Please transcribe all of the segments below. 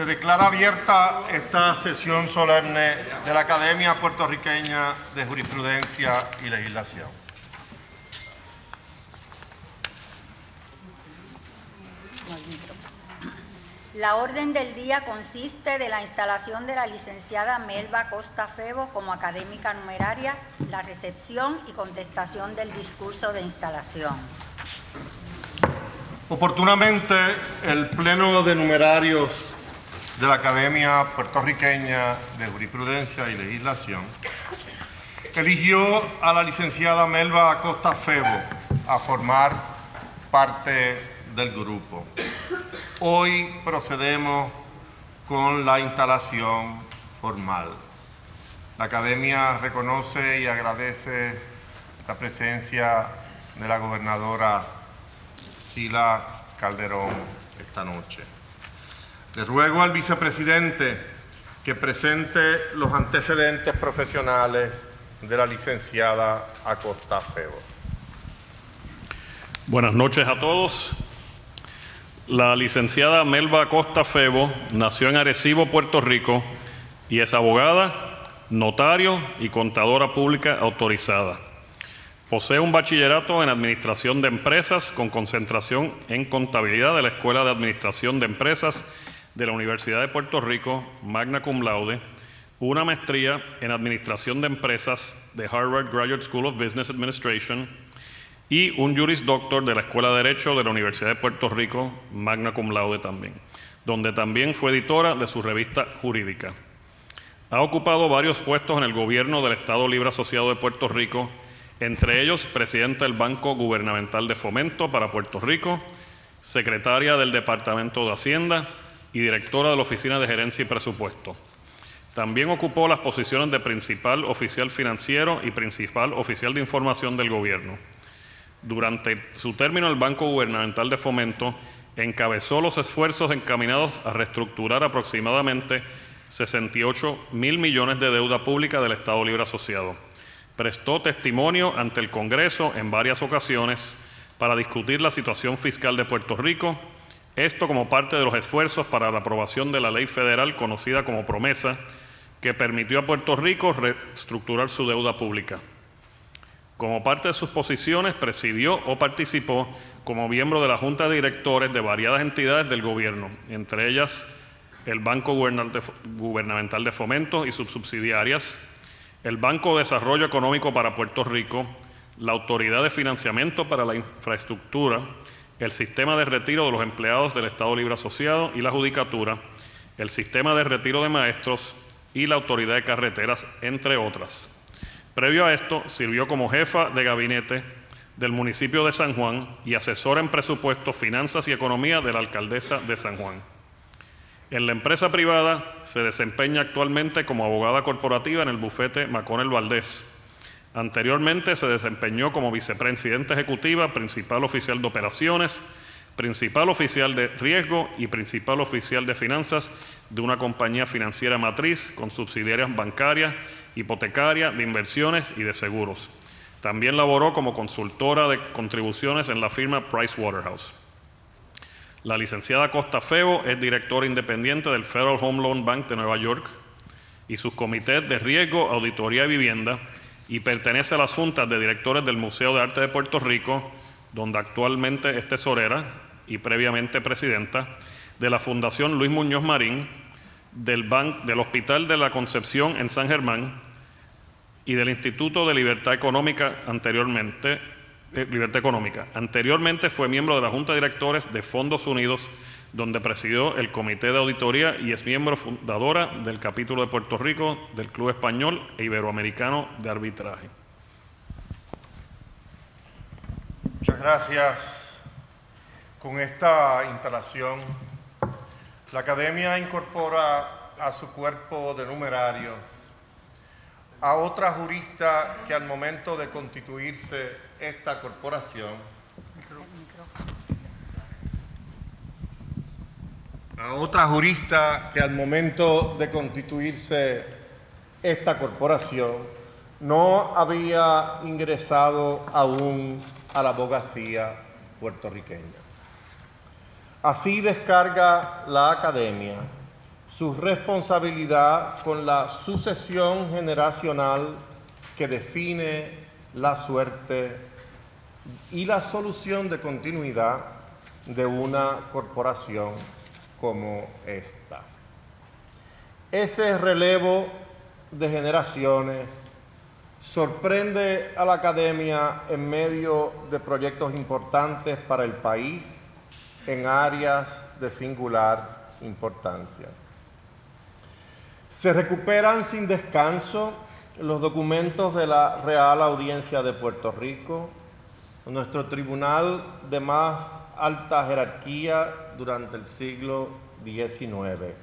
Se declara abierta esta sesión solemne de la Academia Puertorriqueña de Jurisprudencia y Legislación. La orden del día consiste de la instalación de la licenciada Melba Costa Febo como académica numeraria, la recepción y contestación del discurso de instalación. Oportunamente, el Pleno de Numerarios de la Academia Puertorriqueña de Jurisprudencia y Legislación eligió a la licenciada Melba Costa Febo a formar parte del grupo. Hoy procedemos con la instalación formal. La Academia reconoce y agradece la presencia de la gobernadora Sila Calderón esta noche. Le ruego al vicepresidente que presente los antecedentes profesionales de la licenciada Acosta Febo. Buenas noches a todos. La licenciada Melba Acosta Febo nació en Arecibo, Puerto Rico, y es abogada, notario y contadora pública autorizada. Posee un bachillerato en Administración de Empresas con concentración en Contabilidad de la Escuela de Administración de Empresas de la Universidad de Puerto Rico, magna cum laude, una maestría en Administración de Empresas de Harvard Graduate School of Business Administration y un Juris Doctor de la Escuela de Derecho de la Universidad de Puerto Rico, magna cum laude también, donde también fue editora de su revista jurídica. Ha ocupado varios puestos en el gobierno del Estado Libre Asociado de Puerto Rico, entre ellos presidenta del Banco Gubernamental de Fomento para Puerto Rico, secretaria del Departamento de Hacienda y directora de la Oficina de Gerencia y Presupuesto. También ocupó las posiciones de principal oficial financiero y principal oficial de información del gobierno. Durante su término en el Banco Gubernamental de Fomento, encabezó los esfuerzos encaminados a reestructurar aproximadamente 68.000 millones de deuda pública del Estado Libre Asociado. Prestó testimonio ante el Congreso en varias ocasiones para discutir la situación fiscal de Puerto Rico, esto como parte de los esfuerzos para la aprobación de la ley federal conocida como Promesa, que permitió a Puerto Rico reestructurar su deuda pública. Como parte de sus posiciones, presidió o participó como miembro de la Junta de Directores de variadas entidades del gobierno, entre ellas el Banco Gubernamental de Fomento y sus subsidiarias, el Banco de Desarrollo Económico para Puerto Rico, la Autoridad de Financiamiento para la Infraestructura, el Sistema de Retiro de los Empleados del Estado Libre Asociado y la Judicatura, el Sistema de Retiro de Maestros y la Autoridad de Carreteras, entre otras. Previo a esto, sirvió como jefa de gabinete del municipio de San Juan y asesora en presupuesto, finanzas y economía de la alcaldesa de San Juan. En la empresa privada se desempeña actualmente como abogada corporativa en el bufete McConnell Valdés. Anteriormente se desempeñó como vicepresidenta ejecutiva, principal oficial de operaciones, principal oficial de riesgo y principal oficial de finanzas de una compañía financiera matriz con subsidiarias bancarias, hipotecarias, de inversiones y de seguros. También laboró como consultora de contribuciones en la firma Pricewaterhouse. La licenciada Costa Febo es directora independiente del Federal Home Loan Bank de Nueva York y sus comités de riesgo, auditoría y vivienda, y pertenece a las juntas de directores del Museo de Arte de Puerto Rico, donde actualmente es tesorera y previamente presidenta, de la Fundación Luis Muñoz Marín, del Hospital de la Concepción en San Germán y del Instituto de Libertad Económica anteriormente. Anteriormente fue miembro de la Junta de Directores de Fondos Unidos, donde presidió el Comité de Auditoría y es miembro fundadora del capítulo de Puerto Rico del Club Español e Iberoamericano de Arbitraje. Muchas gracias. Con esta instalación, la Academia incorpora a su cuerpo de numerarios a otra jurista que al momento de constituirse esta corporación, no había ingresado aún a la abogacía puertorriqueña. Así descarga la Academia su responsabilidad con la sucesión generacional que define la suerte y la solución de continuidad de una corporación como esta. Ese relevo de generaciones sorprende a la academia en medio de proyectos importantes para el país en áreas de singular importancia. Se recuperan sin descanso los documentos de la Real Audiencia de Puerto Rico, nuestro tribunal de más alta jerarquía durante el siglo XIX.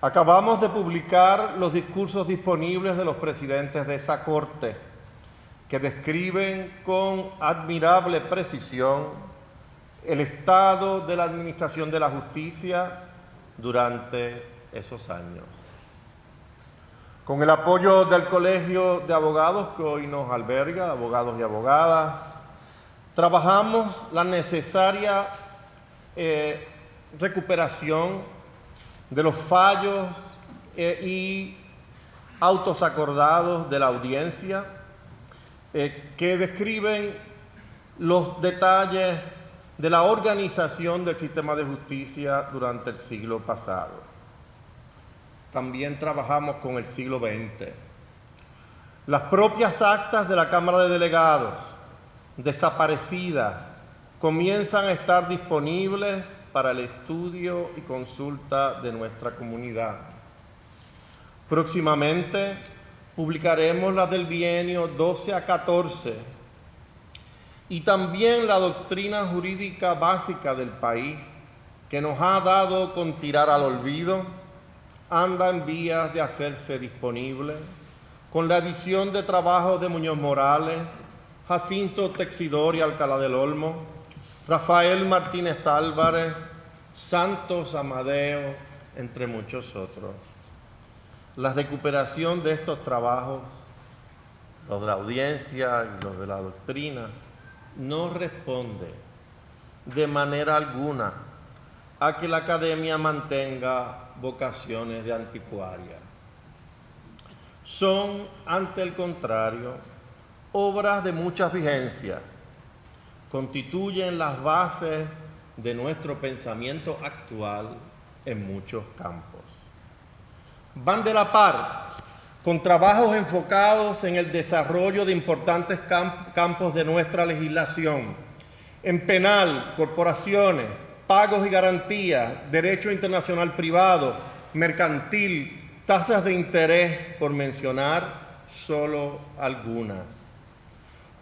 Acabamos de publicar los discursos disponibles de los presidentes de esa corte, que describen con admirable precisión el estado de la administración de la justicia durante esos años. Con el apoyo del Colegio de Abogados que hoy nos alberga, abogados y abogadas, trabajamos la necesaria recuperación de los fallos y autos acordados de la audiencia que describen los detalles de la organización del sistema de justicia durante el siglo pasado. También trabajamos con el siglo XX. Las propias actas de la Cámara de Delegados, desaparecidas, comienzan a estar disponibles para el estudio y consulta de nuestra comunidad. Próximamente publicaremos las del bienio 12 a 14 y también la doctrina jurídica básica del país, que nos ha dado con tirar al olvido, anda en vías de hacerse disponible, con la edición de trabajos de Muñoz Morales, Jacinto Texidor y Alcalá del Olmo, Rafael Martínez Álvarez, Santos Amadeo, entre muchos otros. La recuperación de estos trabajos, los de la audiencia y los de la doctrina, no responde de manera alguna a que la academia mantenga vocaciones de anticuaria. Son, ante el contrario, obras de muchas vigencias, constituyen las bases de nuestro pensamiento actual en muchos campos. Van de la par con trabajos enfocados en el desarrollo de importantes campos de nuestra legislación, en penal, corporaciones, pagos y garantías, derecho internacional privado, mercantil, tasas de interés, por mencionar solo algunas.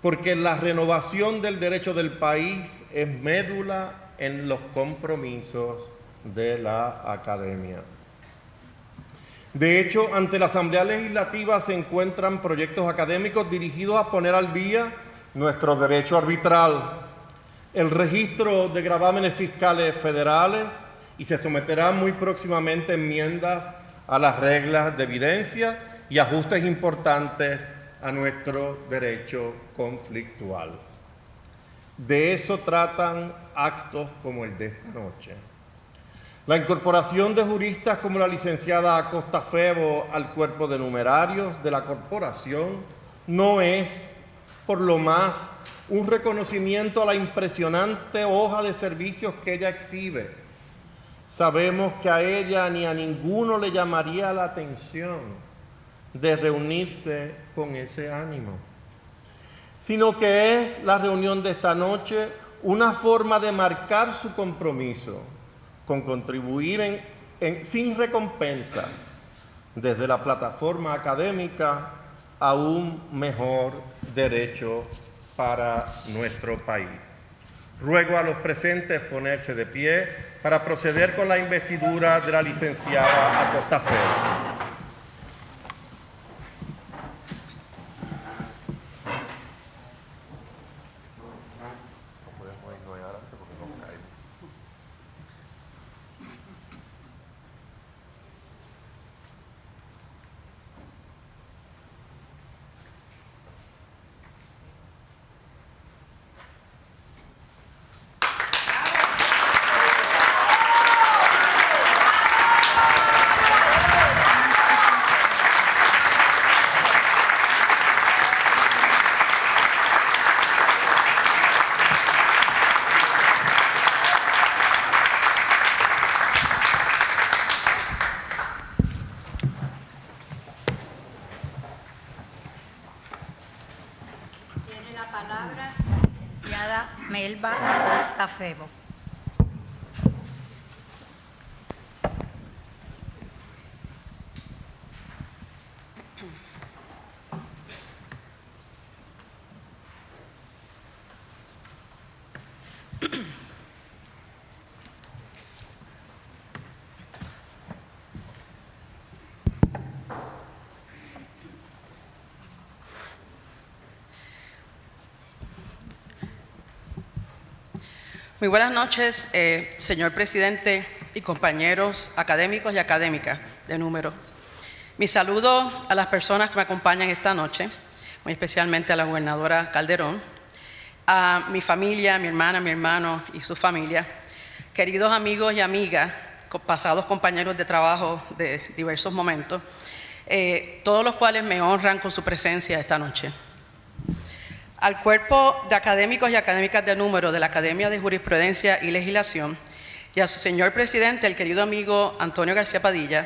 Porque la renovación del derecho del país es médula en los compromisos de la academia. De hecho, ante la Asamblea Legislativa se encuentran proyectos académicos dirigidos a poner al día nuestro derecho arbitral, el registro de gravámenes fiscales federales, y se someterán muy próximamente enmiendas a las reglas de evidencia y ajustes importantes a nuestro derecho conflictual. De eso tratan actos como el de esta noche. La incorporación de juristas como la licenciada Acosta Febo al cuerpo de numerarios de la corporación no es, por lo más, un reconocimiento a la impresionante hoja de servicios que ella exhibe. Sabemos que a ella ni a ninguno le llamaría la atención de reunirse con ese ánimo, sino que es la reunión de esta noche una forma de marcar su compromiso con contribuir sin recompensa desde la plataforma académica a un mejor derecho para nuestro país. Ruego a los presentes ponerse de pie para proceder con la investidura de la licenciada Acosta Febo. licenciada Melba Acosta Febo. Muy buenas noches, señor presidente y compañeros académicos y académicas de número. Mi saludo a las personas que me acompañan esta noche, muy especialmente a la gobernadora Calderón, a mi familia, mi hermana, mi hermano y su familia, queridos amigos y amigas, pasados compañeros de trabajo de diversos momentos, todos los cuales me honran con su presencia esta noche. Al cuerpo de académicos y académicas de número de la Academia de Jurisprudencia y Legislación y a su señor presidente, el querido amigo Antonio García Padilla,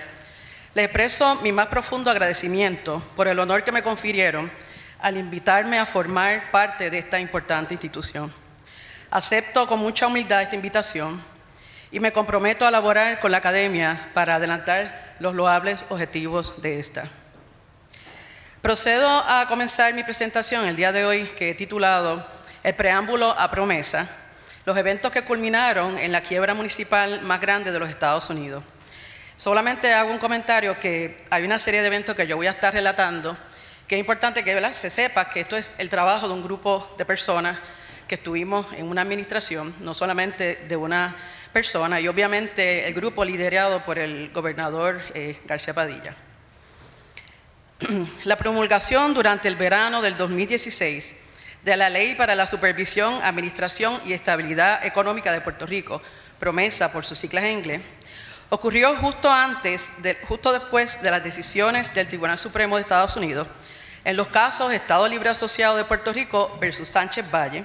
le expreso mi más profundo agradecimiento por el honor que me confirieron al invitarme a formar parte de esta importante institución. Acepto con mucha humildad esta invitación y me comprometo a laborar con la Academia para adelantar los loables objetivos de esta. Procedo a comenzar mi presentación el día de hoy, que he titulado El preámbulo a promesa, los eventos que culminaron en la quiebra municipal más grande de los Estados Unidos. Solamente hago un comentario que hay una serie de eventos que yo voy a estar relatando, que es importante que, ¿verdad?, se sepa que esto es el trabajo de un grupo de personas que estuvimos en una administración, no solamente de una persona, y obviamente el grupo liderado por el gobernador García Padilla. La promulgación durante el verano del 2016 de la Ley para la Supervisión, Administración y Estabilidad Económica de Puerto Rico, PROMESA por sus siglas en inglés, ocurrió justo después de las decisiones del Tribunal Supremo de Estados Unidos en los casos Estado Libre Asociado de Puerto Rico versus Sánchez Valle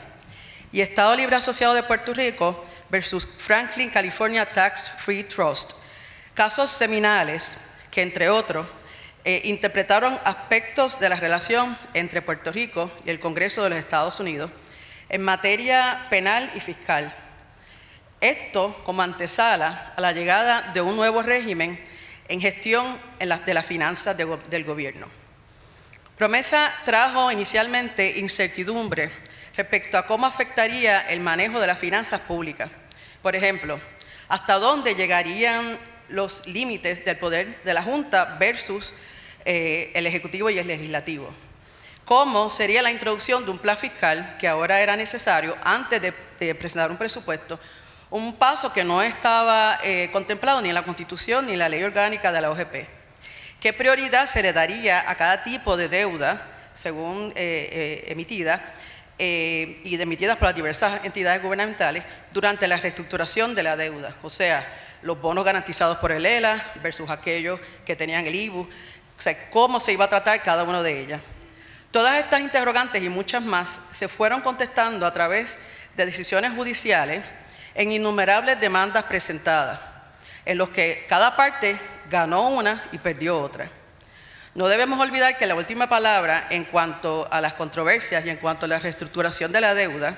y Estado Libre Asociado de Puerto Rico versus Franklin California Tax Free Trust, casos seminales que, entre otros, interpretaron aspectos de la relación entre Puerto Rico y el Congreso de los Estados Unidos en materia penal y fiscal. Esto como antesala a la llegada de un nuevo régimen en gestión de las finanzas del gobierno. PROMESA trajo inicialmente incertidumbre respecto a cómo afectaría el manejo de las finanzas públicas. Por ejemplo, hasta dónde llegarían los límites del poder de la Junta versus el Ejecutivo y el Legislativo. ¿Cómo sería la introducción de un plan fiscal que ahora era necesario antes de presentar un presupuesto? Un paso que no estaba contemplado ni en la Constitución ni en la Ley Orgánica de la OGP. ¿Qué prioridad se le daría a cada tipo de deuda según emitida y emitidas por las diversas entidades gubernamentales durante la reestructuración de la deuda? O sea, los bonos garantizados por el ELA versus aquellos que tenían el IBU. O sea, cómo se iba a tratar cada una de ellas. Todas estas interrogantes y muchas más se fueron contestando a través de decisiones judiciales en innumerables demandas presentadas, en los que cada parte ganó una y perdió otra. No debemos olvidar que la última palabra en cuanto a las controversias y en cuanto a la reestructuración de la deuda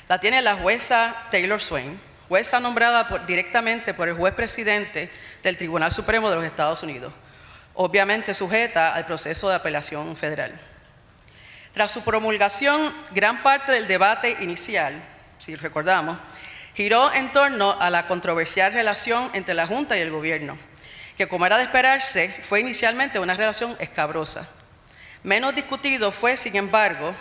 la tiene la jueza Taylor Swain, jueza nombrada directamente por el juez presidente del Tribunal Supremo de los Estados Unidos, obviamente sujeta al proceso de apelación federal. Tras su promulgación, gran parte del debate inicial, si recordamos, giró en torno a la controversial relación entre la Junta y el gobierno, que, como era de esperarse, fue inicialmente una relación escabrosa. Menos discutido fue, sin embargo,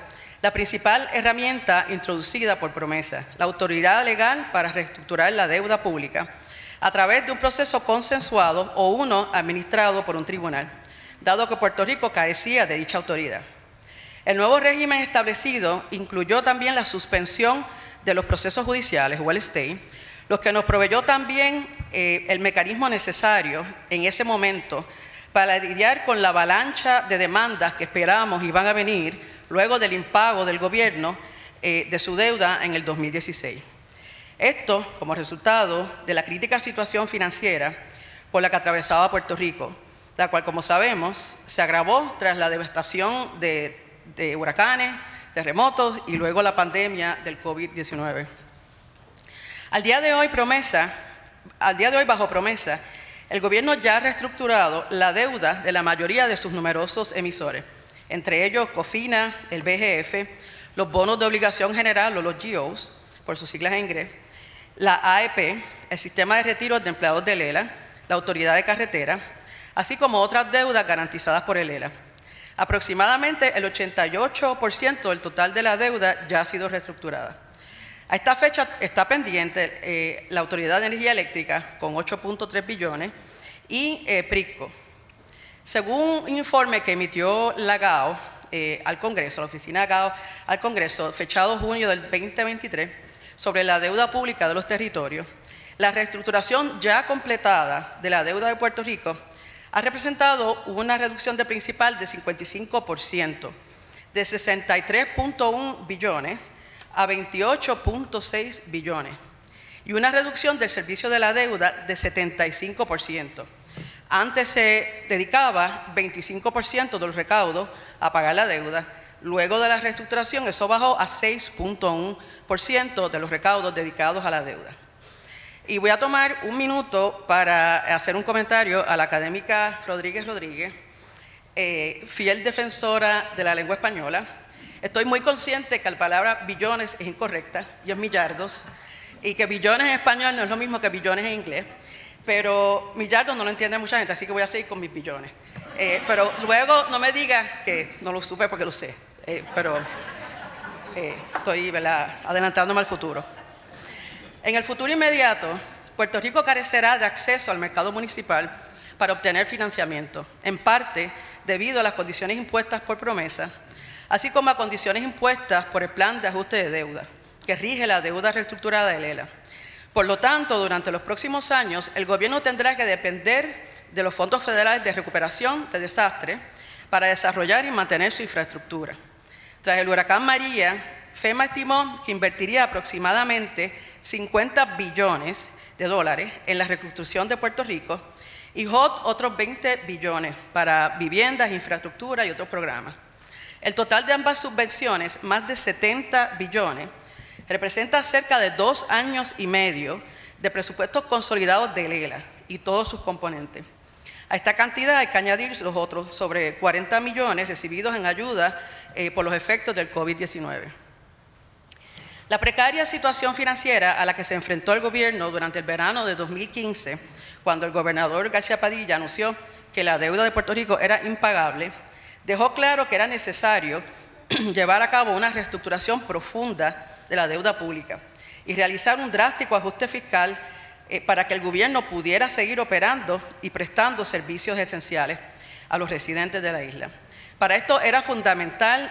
la principal herramienta introducida por PROMESA, la autoridad legal para reestructurar la deuda pública, a través de un proceso consensuado o uno administrado por un tribunal, dado que Puerto Rico carecía de dicha autoridad. El nuevo régimen establecido incluyó también la suspensión de los procesos judiciales o el stay, lo que nos proveyó también el mecanismo necesario en ese momento para lidiar con la avalancha de demandas que esperamos iban a venir luego del impago del gobierno de su deuda en el 2016. Esto como resultado de la crítica situación financiera por la que atravesaba Puerto Rico, la cual, como sabemos, se agravó tras la devastación de huracanes, terremotos y luego la pandemia del COVID-19. Al día de hoy, bajo promesa, el gobierno ya ha reestructurado la deuda de la mayoría de sus numerosos emisores, entre ellos COFINA, el BGF, los bonos de obligación general o los GOs, por sus siglas en inglés, la AEP, el sistema de retiros de empleados del ELA, la Autoridad de Carretera, así como otras deudas garantizadas por el ELA. Aproximadamente el 88% del total de la deuda ya ha sido reestructurada. A esta fecha está pendiente la Autoridad de Energía Eléctrica con 8.3 billones y PRICO. Según un informe que emitió la GAO al Congreso, la oficina GAO al Congreso, fechado junio del 2023, sobre la deuda pública de los territorios, la reestructuración ya completada de la deuda de Puerto Rico ha representado una reducción de principal de 55%, de 63.1 billones a 28.6 billones, y una reducción del servicio de la deuda de 75%. Antes se dedicaba 25% de los recaudos a pagar la deuda. Luego de la reestructuración, eso bajó a 6.1% de los recaudos dedicados a la deuda. Y voy a tomar un minuto para hacer un comentario a la académica Rodríguez, fiel defensora de la lengua española. Estoy muy consciente que la palabra billones es incorrecta, y es millardos, y que billones en español no es lo mismo que billones en inglés, pero millardos no lo entiende mucha gente, así que voy a seguir con mis billones. Pero luego no me digas que no lo supe porque lo sé, pero estoy, ¿verdad?, adelantándome al futuro. En el futuro inmediato, Puerto Rico carecerá de acceso al mercado municipal para obtener financiamiento, en parte debido a las condiciones impuestas por promesa, así como a condiciones impuestas por el Plan de Ajuste de Deuda, que rige la deuda reestructurada del ELA. Por lo tanto, durante los próximos años, el gobierno tendrá que depender de los fondos federales de recuperación de desastres para desarrollar y mantener su infraestructura. Tras el huracán María, FEMA estimó que invertiría aproximadamente 50 billones de dólares en la reconstrucción de Puerto Rico y HUD otros 20 billones para viviendas, infraestructura y otros programas. El total de ambas subvenciones, más de 70 billones, representa cerca de 2 años y medio de presupuestos consolidados del ELA y todos sus componentes. A esta cantidad hay que añadir los otros sobre 40 millones recibidos en ayuda por los efectos del COVID-19. La precaria situación financiera a la que se enfrentó el gobierno durante el verano de 2015, cuando el gobernador García Padilla anunció que la deuda de Puerto Rico era impagable, dejó claro que era necesario llevar a cabo una reestructuración profunda de la deuda pública y realizar un drástico ajuste fiscal para que el gobierno pudiera seguir operando y prestando servicios esenciales a los residentes de la isla. Para esto era fundamental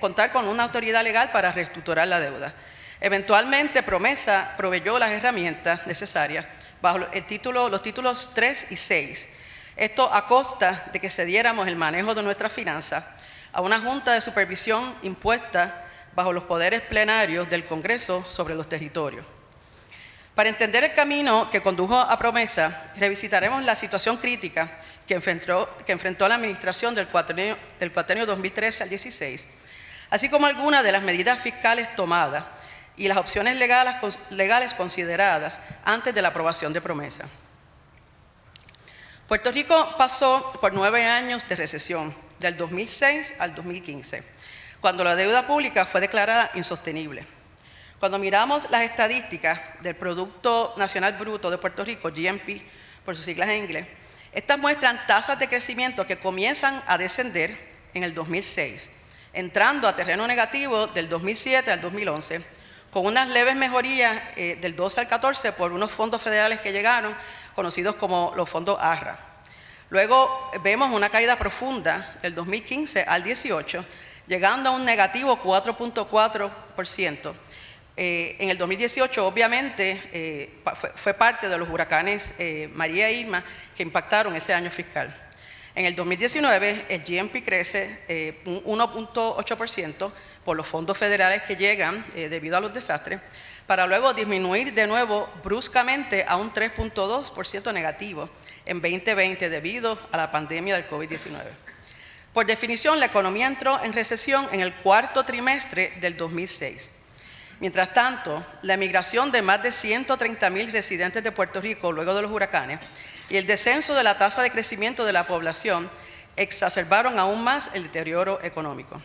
contar con una autoridad legal para reestructurar la deuda. Eventualmente, Promesa proveyó las herramientas necesarias bajo los títulos 3 y 6. Esto a costa de que cediéramos el manejo de nuestras finanzas a una junta de supervisión impuesta bajo los poderes plenarios del Congreso sobre los territorios. Para entender el camino que condujo a Promesa, revisitaremos la situación crítica que enfrentó la administración del cuatrenio 2013 al 16, así como algunas de las medidas fiscales tomadas y las opciones legales consideradas antes de la aprobación de Promesa. Puerto Rico pasó por 9 años de recesión, del 2006 al 2015, cuando la deuda pública fue declarada insostenible. Cuando miramos las estadísticas del Producto Nacional Bruto de Puerto Rico, GNP, por sus siglas en inglés, estas muestran tasas de crecimiento que comienzan a descender en el 2006, entrando a terreno negativo del 2007 al 2011, con unas leves mejorías del 12 al 14 por unos fondos federales que llegaron, conocidos como los fondos ARRA. Luego vemos una caída profunda del 2015 al 18, llegando a un negativo 4.4%. En el 2018, obviamente, fue parte de los huracanes María e Irma que impactaron ese año fiscal. En el 2019, el GNP crece un 1.8% por los fondos federales que llegan debido a los desastres, para luego disminuir de nuevo bruscamente a un 3.2% negativo en 2020 debido a la pandemia del COVID-19. Por definición, la economía entró en recesión en el cuarto trimestre del 2006. Mientras tanto, la emigración de más de 130,000 residentes de Puerto Rico luego de los huracanes y el descenso de la tasa de crecimiento de la población exacerbaron aún más el deterioro económico.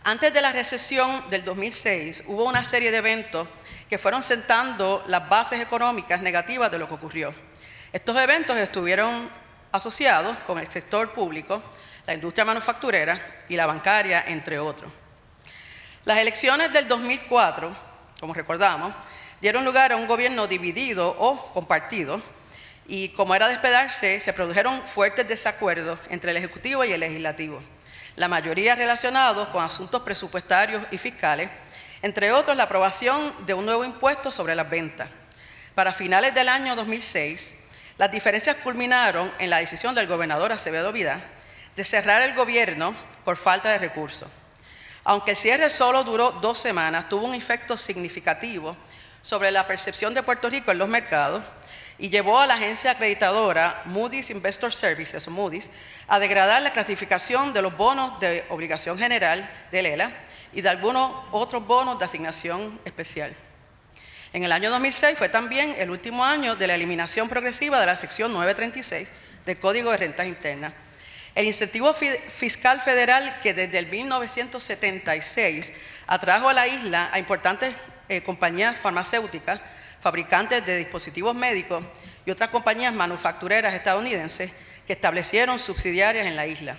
Antes de la recesión del 2006, hubo una serie de eventos que fueron sentando las bases económicas negativas de lo que ocurrió. Estos eventos estuvieron asociados con el sector público, la industria manufacturera y la bancaria, entre otros. Las elecciones del 2004, como recordamos, dieron lugar a un gobierno dividido o compartido, y como era de esperarse, se produjeron fuertes desacuerdos entre el Ejecutivo y el Legislativo, la mayoría relacionados con asuntos presupuestarios y fiscales, entre otros la aprobación de un nuevo impuesto sobre las ventas. Para finales del año 2006, las diferencias culminaron en la decisión del gobernador Acevedo Vilá de cerrar el gobierno por falta de recursos. Aunque el cierre solo duró 2 semanas, tuvo un efecto significativo sobre la percepción de Puerto Rico en los mercados y llevó a la agencia acreditadora Moody's Investor Services, o Moody's, a degradar la clasificación de los bonos de obligación general del ELA y de algunos otros bonos de asignación especial. En el año 2006 fue también el último año de la eliminación progresiva de la sección 936 del Código de Rentas Internas. El incentivo fiscal federal que desde el 1976 atrajo a la isla a importantes compañías farmacéuticas, fabricantes de dispositivos médicos y otras compañías manufactureras estadounidenses que establecieron subsidiarias en la isla.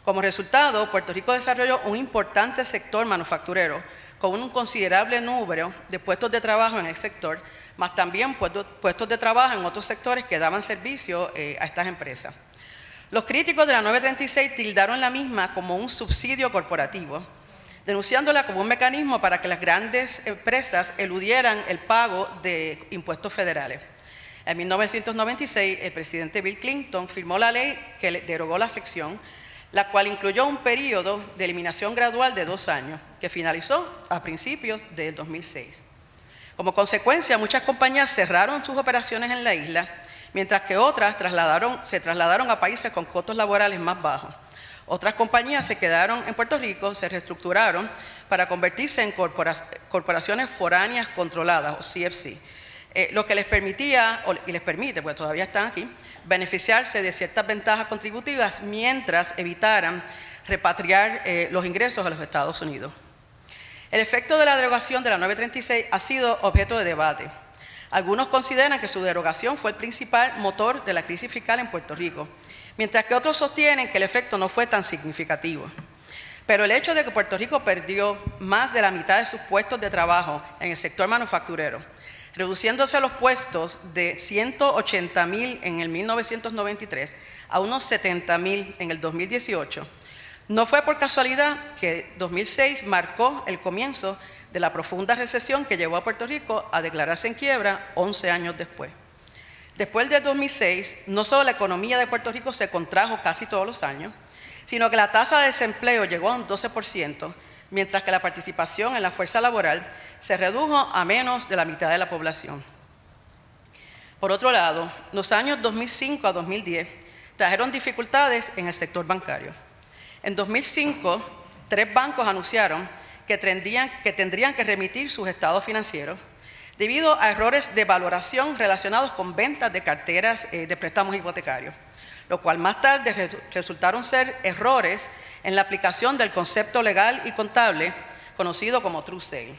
Como resultado, Puerto Rico desarrolló un importante sector manufacturero con un considerable número de puestos de trabajo en el sector, más también puestos de trabajo en otros sectores que daban servicio a estas empresas. Los críticos de la 936 tildaron la misma como un subsidio corporativo, denunciándola como un mecanismo para que las grandes empresas eludieran el pago de impuestos federales. En 1996, el presidente Bill Clinton firmó la ley que derogó la sección, la cual incluyó un periodo de eliminación gradual de 2 años, que finalizó a principios del 2006. Como consecuencia, muchas compañías cerraron sus operaciones en la isla, mientras que otras se trasladaron a países con costos laborales más bajos. Otras compañías se quedaron en Puerto Rico, se reestructuraron para convertirse en corporaciones foráneas controladas, o CFC, lo que les permitía, y les permite, pues todavía están aquí, beneficiarse de ciertas ventajas contributivas mientras evitaran repatriar los ingresos a los Estados Unidos. El efecto de la derogación de la 936 ha sido objeto de debate. Algunos consideran que su derogación fue el principal motor de la crisis fiscal en Puerto Rico, mientras que otros sostienen que el efecto no fue tan significativo. Pero el hecho de que Puerto Rico perdió más de la mitad de sus puestos de trabajo en el sector manufacturero, reduciéndose los puestos de 180,000 en el 1993 a unos 70,000 en el 2018, no fue por casualidad que 2006 marcó el comienzo de la profunda recesión que llevó a Puerto Rico a declararse en quiebra 11 años después. Después de 2006, no solo la economía de Puerto Rico se contrajo casi todos los años, sino que la tasa de desempleo llegó a un 12%, mientras que la participación en la fuerza laboral se redujo a menos de la mitad de la población. Por otro lado, los años 2005 a 2010 trajeron dificultades en el sector bancario. En 2005, 3 bancos anunciaron que tendrían que remitir sus estados financieros debido a errores de valoración relacionados con ventas de carteras de préstamos hipotecarios, lo cual más tarde resultaron ser errores en la aplicación del concepto legal y contable conocido como true sale.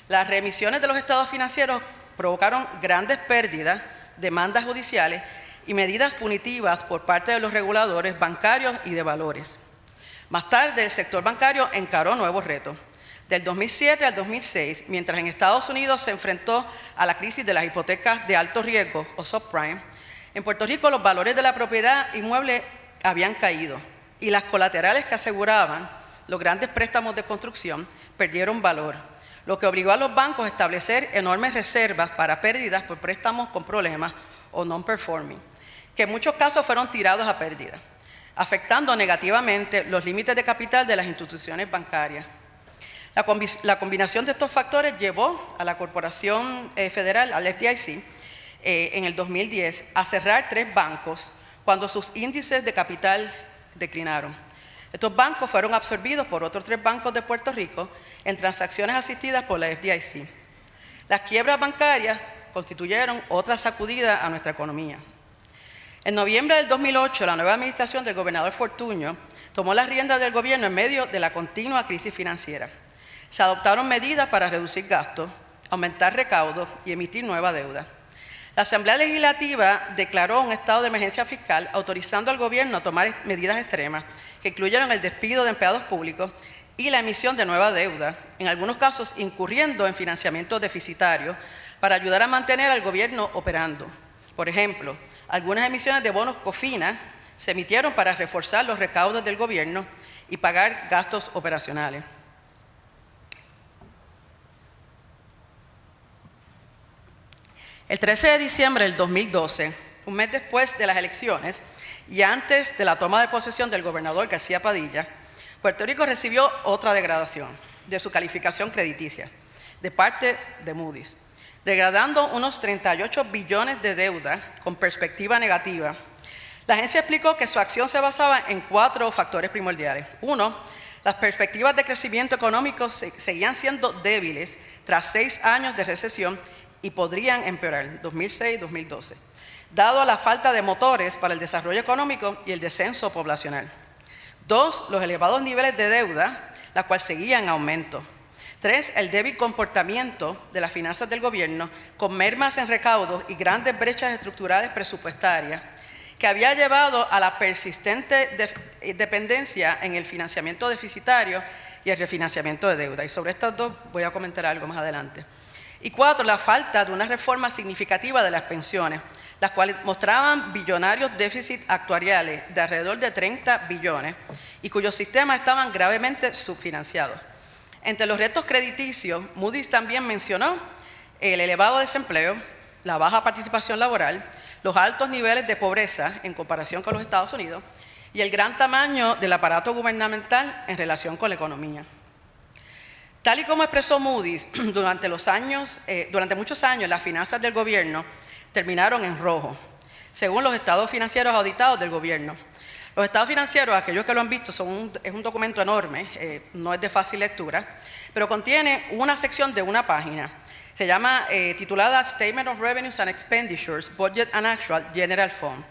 Las remisiones de los estados financieros provocaron grandes pérdidas, demandas judiciales y medidas punitivas por parte de los reguladores bancarios y de valores. Más tarde, el sector bancario encaró nuevos retos. Del 2007 al 2006, mientras en Estados Unidos se enfrentó a la crisis de las hipotecas de alto riesgo o subprime, en Puerto Rico los valores de la propiedad inmueble habían caído y las colaterales que aseguraban los grandes préstamos de construcción perdieron valor, lo que obligó a los bancos a establecer enormes reservas para pérdidas por préstamos con problemas o non-performing, que en muchos casos fueron tirados a pérdida, afectando negativamente los límites de capital de las instituciones bancarias. La combinación de estos factores llevó a la Corporación Federal, al FDIC, en el 2010, a cerrar 3 bancos cuando sus índices de capital declinaron. Estos bancos fueron absorbidos por otros 3 bancos de Puerto Rico en transacciones asistidas por la FDIC. Las quiebras bancarias constituyeron otra sacudida a nuestra economía. En noviembre del 2008, la nueva administración del gobernador Fortuño tomó las riendas del gobierno en medio de la continua crisis financiera. Se adoptaron medidas para reducir gastos, aumentar recaudos y emitir nueva deuda. La Asamblea Legislativa declaró un estado de emergencia fiscal, autorizando al gobierno a tomar medidas extremas que incluyeron el despido de empleados públicos y la emisión de nueva deuda, en algunos casos incurriendo en financiamiento deficitario para ayudar a mantener al gobierno operando. Por ejemplo, algunas emisiones de bonos COFINA se emitieron para reforzar los recaudos del gobierno y pagar gastos operacionales. El 13 de diciembre del 2012, un mes después de las elecciones y antes de la toma de posesión del gobernador García Padilla, Puerto Rico recibió otra degradación de su calificación crediticia de parte de Moody's, degradando unos 38 billones de deuda con perspectiva negativa. La agencia explicó que su acción se basaba en 4 factores primordiales. 1, las perspectivas de crecimiento económico seguían siendo débiles tras 6 años de recesión y podrían empeorar, 2006-2012, dado la falta de motores para el desarrollo económico y el descenso poblacional. 2, los elevados niveles de deuda, la cual seguía en aumento. 3, el débil comportamiento de las finanzas del gobierno, con mermas en recaudos y grandes brechas estructurales presupuestarias, que había llevado a la persistente dependencia en el financiamiento deficitario y el refinanciamiento de deuda. Y sobre estas 2 voy a comentar algo más adelante. Y 4, la falta de una reforma significativa de las pensiones, las cuales mostraban billonarios déficits actuariales de alrededor de 30 billones y cuyos sistemas estaban gravemente subfinanciados. Entre los retos crediticios, Moody's también mencionó el elevado desempleo, la baja participación laboral, los altos niveles de pobreza en comparación con los Estados Unidos y el gran tamaño del aparato gubernamental en relación con la economía. Tal y como expresó Moody's, durante muchos años las finanzas del gobierno terminaron en rojo, según los estados financieros auditados del gobierno. Los estados financieros, aquellos que lo han visto, es un documento enorme, no es de fácil lectura, pero contiene una sección de una página. Se llama titulada Statement of Revenues and Expenditures, Budget and Actual General Fund,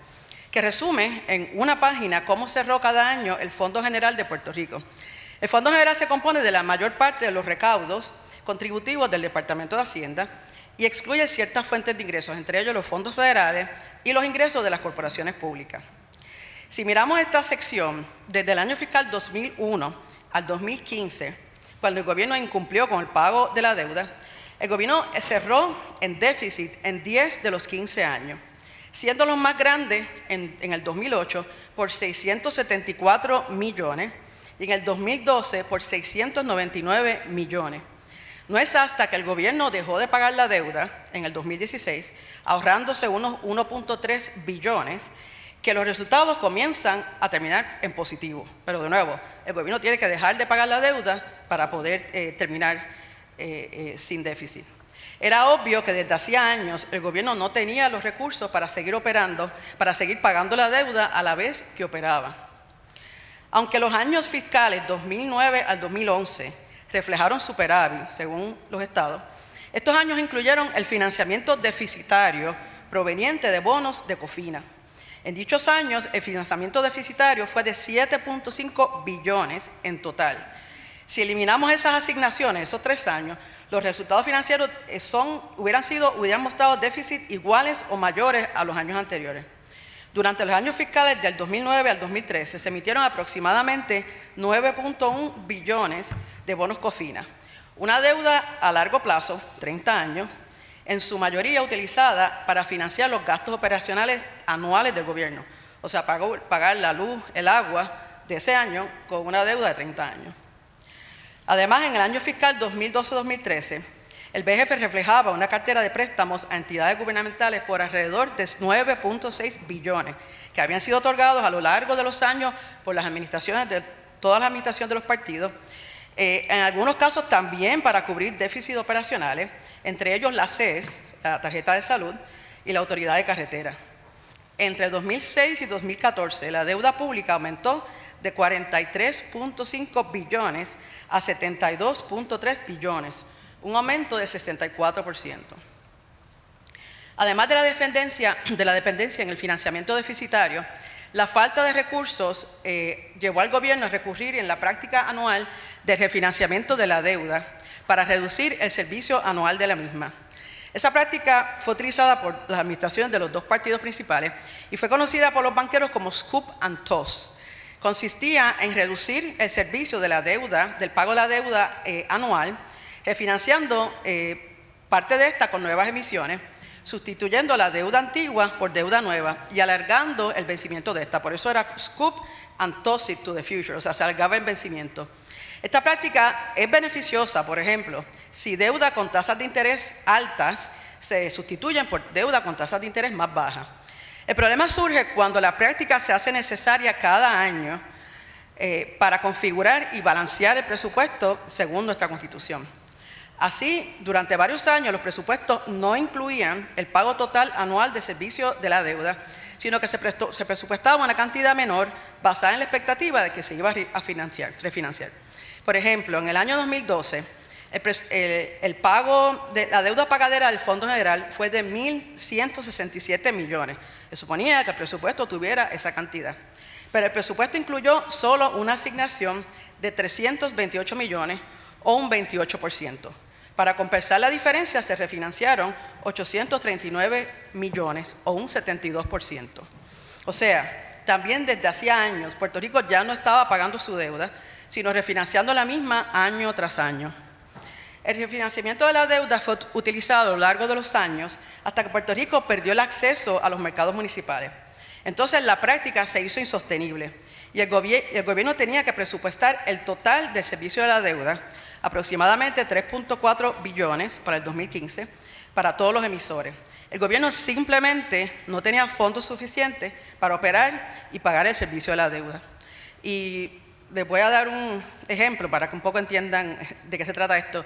que resume en una página cómo cerró cada año el Fondo General de Puerto Rico. El Fondo General se compone de la mayor parte de los recaudos contributivos del Departamento de Hacienda y excluye ciertas fuentes de ingresos, entre ellos los fondos federales y los ingresos de las corporaciones públicas. Si miramos esta sección, desde el año fiscal 2001 al 2015, cuando el gobierno incumplió con el pago de la deuda, el gobierno cerró en déficit en 10 de los 15 años, siendo los más grandes en el 2008 por 674 millones y en el 2012 por 699 millones. No es hasta que el gobierno dejó de pagar la deuda en el 2016, ahorrándose unos 1.3 billones, que los resultados comienzan a terminar en positivo. Pero de nuevo, el gobierno tiene que dejar de pagar la deuda para poder terminar sin déficit. Era obvio que desde hacía años el gobierno no tenía los recursos para seguir operando, para seguir pagando la deuda a la vez que operaba. Aunque los años fiscales 2009 al 2011 reflejaron superávit, según los estados, estos años incluyeron el financiamiento deficitario proveniente de bonos de COFINA. En dichos años, el financiamiento deficitario fue de 7.5 billones en total. Si eliminamos esas asignaciones, esos 3 años, los resultados financieros hubieran mostrado déficits iguales o mayores a los años anteriores. Durante los años fiscales del 2009 al 2013 se emitieron aproximadamente 9.1 billones de bonos COFINA, una deuda a largo plazo, 30 años, en su mayoría utilizada para financiar los gastos operacionales anuales del gobierno, o sea, pagar la luz, el agua de ese año con una deuda de 30 años. Además, en el año fiscal 2012-2013, el BGF reflejaba una cartera de préstamos a entidades gubernamentales por alrededor de 9.6 billones, que habían sido otorgados a lo largo de los años por las administraciones todas las administraciones de los partidos, en algunos casos también para cubrir déficits operacionales, entre ellos la CES, la tarjeta de salud, y la autoridad de carretera. Entre el 2006 y 2014, la deuda pública aumentó de 43.5 billones a 72.3 billones, un aumento de 64%. Además de la dependencia en el financiamiento deficitario, la falta de recursos llevó al gobierno a recurrir en la práctica anual de refinanciamiento de la deuda para reducir el servicio anual de la misma. Esa práctica fue utilizada por las administraciones de los dos partidos principales y fue conocida por los banqueros como scoop and toss. Consistía en reducir el servicio de la deuda, del pago de la deuda anual, refinanciando parte de esta con nuevas emisiones, sustituyendo la deuda antigua por deuda nueva y alargando el vencimiento de esta. Por eso era scoop and toss it to the future, o sea, se alargaba el vencimiento. Esta práctica es beneficiosa, por ejemplo, si deuda con tasas de interés altas se sustituyen por deuda con tasas de interés más bajas. El problema surge cuando la práctica se hace necesaria cada año para configurar y balancear el presupuesto según nuestra Constitución. Así, durante varios años los presupuestos no incluían el pago total anual de servicio de la deuda, sino que se presupuestaba una cantidad menor basada en la expectativa de que se iba a refinanciar. Por ejemplo, en el año 2012, el pago de la deuda pagadera del Fondo General fue de 1.167 millones. Se suponía que el presupuesto tuviera esa cantidad. Pero el presupuesto incluyó solo una asignación de 328 millones o un 28%. Para compensar la diferencia se refinanciaron 839 millones o un 72%. O sea, también desde hacía años Puerto Rico ya no estaba pagando su deuda, sino refinanciando la misma año tras año. El refinanciamiento de la deuda fue utilizado a lo largo de los años hasta que Puerto Rico perdió el acceso a los mercados municipales. Entonces la práctica se hizo insostenible y el gobierno tenía que presupuestar el total del servicio de la deuda, aproximadamente 3.4 billones para el 2015, para todos los emisores. El gobierno simplemente no tenía fondos suficientes para operar y pagar el servicio de la deuda. Y les voy a dar un ejemplo para que un poco entiendan de qué se trata esto.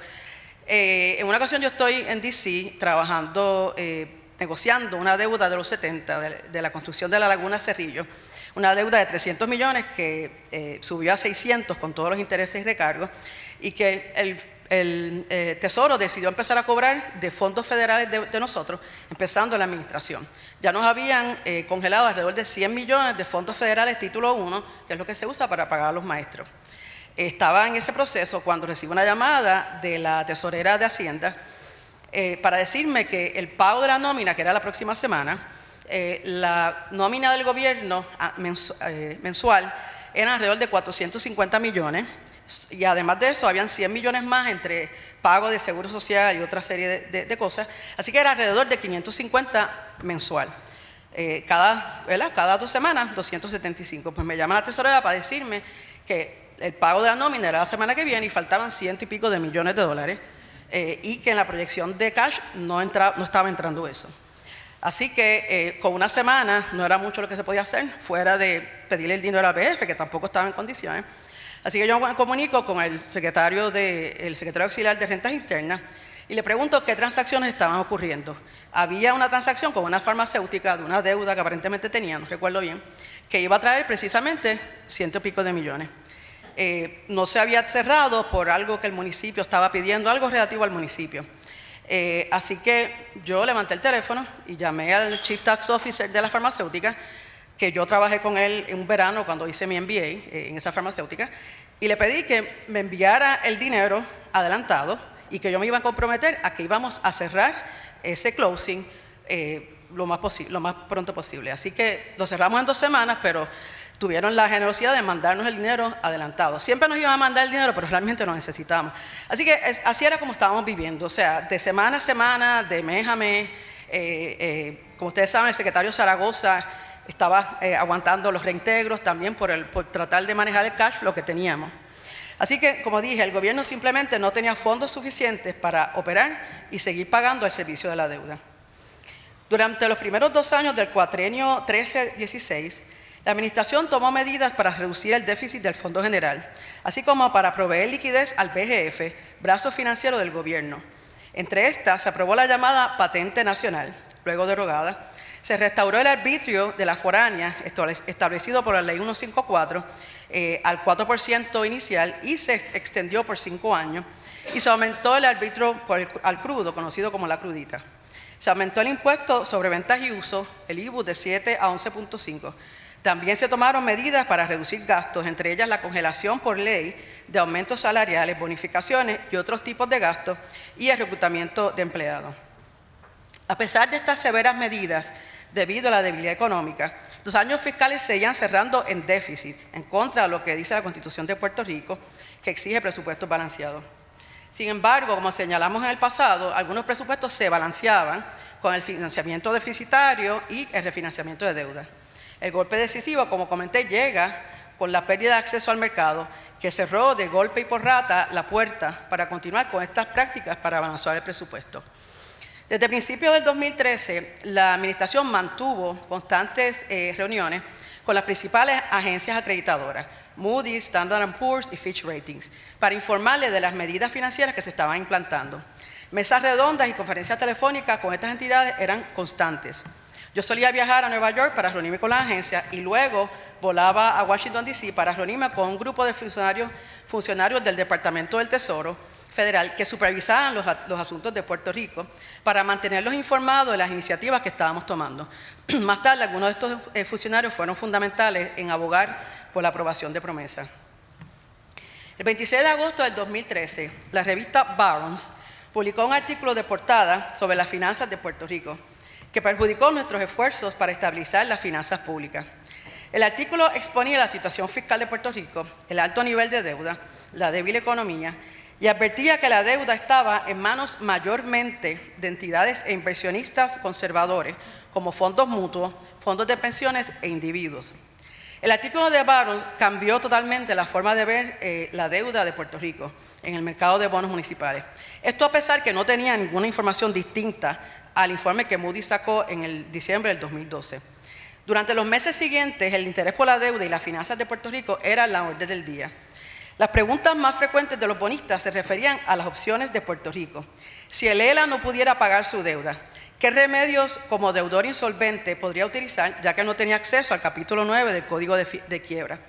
En una ocasión yo estoy en D.C. trabajando, negociando una deuda de los 70 de la construcción de la Laguna Cerrillo, una deuda de 300 millones que subió a 600 con todos los intereses y recargos y que el Tesoro decidió empezar a cobrar de fondos federales de nosotros, empezando la administración. Ya nos habían congelado alrededor de 100 millones de fondos federales título 1, que es lo que se usa para pagar a los maestros. Estaba en ese proceso cuando recibo una llamada de la tesorera de Hacienda para decirme que el pago de la nómina, que era la próxima semana, la nómina del gobierno mensual era alrededor de 450 millones y además de eso habían 100 millones más entre pago de seguro social y otra serie de cosas, así que era alrededor de 550 mensual. Cada 2 semanas, 275. Pues me llama la tesorera para decirme que el pago de la nómina era la semana que viene y faltaban 100 y pico de millones de dólares y que en la proyección de cash no estaba entrando eso. Así que con una semana no era mucho lo que se podía hacer, fuera de pedirle el dinero a la ABF, que tampoco estaba en condiciones. Así que yo me comunico con el secretario auxiliar de Rentas Internas y le pregunto qué transacciones estaban ocurriendo. Había una transacción con una farmacéutica de una deuda que aparentemente tenía, no recuerdo bien, que iba a traer precisamente 100 y pico de millones. No se había cerrado por algo que el municipio estaba pidiendo, algo relativo al municipio. Así que yo levanté el teléfono y llamé al Chief Tax Officer de la farmacéutica, que yo trabajé con él en un verano cuando hice mi MBA en esa farmacéutica, y le pedí que me enviara el dinero adelantado y que yo me iba a comprometer a que íbamos a cerrar ese closing lo más pronto posible. Así que lo cerramos en 2 semanas, pero tuvieron la generosidad de mandarnos el dinero adelantado. Siempre nos iban a mandar el dinero, pero realmente lo necesitábamos. Así que así era como estábamos viviendo, o sea, de semana a semana, de mes a mes. Como ustedes saben, el secretario Zaragoza estaba aguantando los reintegros también por tratar de manejar el cash flow que teníamos. Así que, como dije, el gobierno simplemente no tenía fondos suficientes para operar y seguir pagando el servicio de la deuda. Durante los primeros 2 años del cuatrienio 13-16, la administración tomó medidas para reducir el déficit del Fondo General, así como para proveer liquidez al BGF, brazo financiero del gobierno. Entre estas, se aprobó la llamada Patente Nacional, luego derogada. Se restauró el arbitrio de la foránea establecido por la Ley 154 al 4% inicial y se extendió por 5 años, y se aumentó el arbitrio al crudo, conocido como la crudita. Se aumentó el impuesto sobre ventas y uso, el IBU, de 7 a 11.5. También se tomaron medidas para reducir gastos, entre ellas la congelación por ley de aumentos salariales, bonificaciones y otros tipos de gastos, y el reclutamiento de empleados. A pesar de estas severas medidas, debido a la debilidad económica, los años fiscales seguían cerrando en déficit, en contra de lo que dice la Constitución de Puerto Rico, que exige presupuestos balanceados. Sin embargo, como señalamos en el pasado, algunos presupuestos se balanceaban con el financiamiento deficitario y el refinanciamiento de deuda. El golpe decisivo, como comenté, llega con la pérdida de acceso al mercado, que cerró de golpe y porrata la puerta para continuar con estas prácticas para balancear el presupuesto. Desde principios del 2013, la Administración mantuvo constantes reuniones con las principales agencias acreditadoras, Moody's, Standard & Poor's y Fitch Ratings, para informarles de las medidas financieras que se estaban implantando. Mesas redondas y conferencias telefónicas con estas entidades eran constantes. Yo solía viajar a Nueva York para reunirme con las agencias y luego volaba a Washington, D.C. para reunirme con un grupo de funcionarios del Departamento del Tesoro Federal que supervisaban los asuntos de Puerto Rico para mantenerlos informados de las iniciativas que estábamos tomando. Más tarde, algunos de estos funcionarios fueron fundamentales en abogar por la aprobación de Promesa. El 26 de agosto del 2013, la revista Barron's publicó un artículo de portada sobre las finanzas de Puerto Rico que perjudicó nuestros esfuerzos para estabilizar las finanzas públicas. El artículo exponía la situación fiscal de Puerto Rico, el alto nivel de deuda, la débil economía, y advertía que la deuda estaba en manos mayormente de entidades e inversionistas conservadores, como fondos mutuos, fondos de pensiones e individuos. El artículo de Barron cambió totalmente la forma de ver la deuda de Puerto Rico en el mercado de bonos municipales. Esto a pesar que no tenía ninguna información distinta al informe que Moody's sacó en el diciembre del 2012. Durante los meses siguientes, el interés por la deuda y las finanzas de Puerto Rico era la orden del día. Las preguntas más frecuentes de los bonistas se referían a las opciones de Puerto Rico. Si el ELA no pudiera pagar su deuda, ¿qué remedios como deudor insolvente podría utilizar, ya que no tenía acceso al capítulo 9 del Código de Quiebra?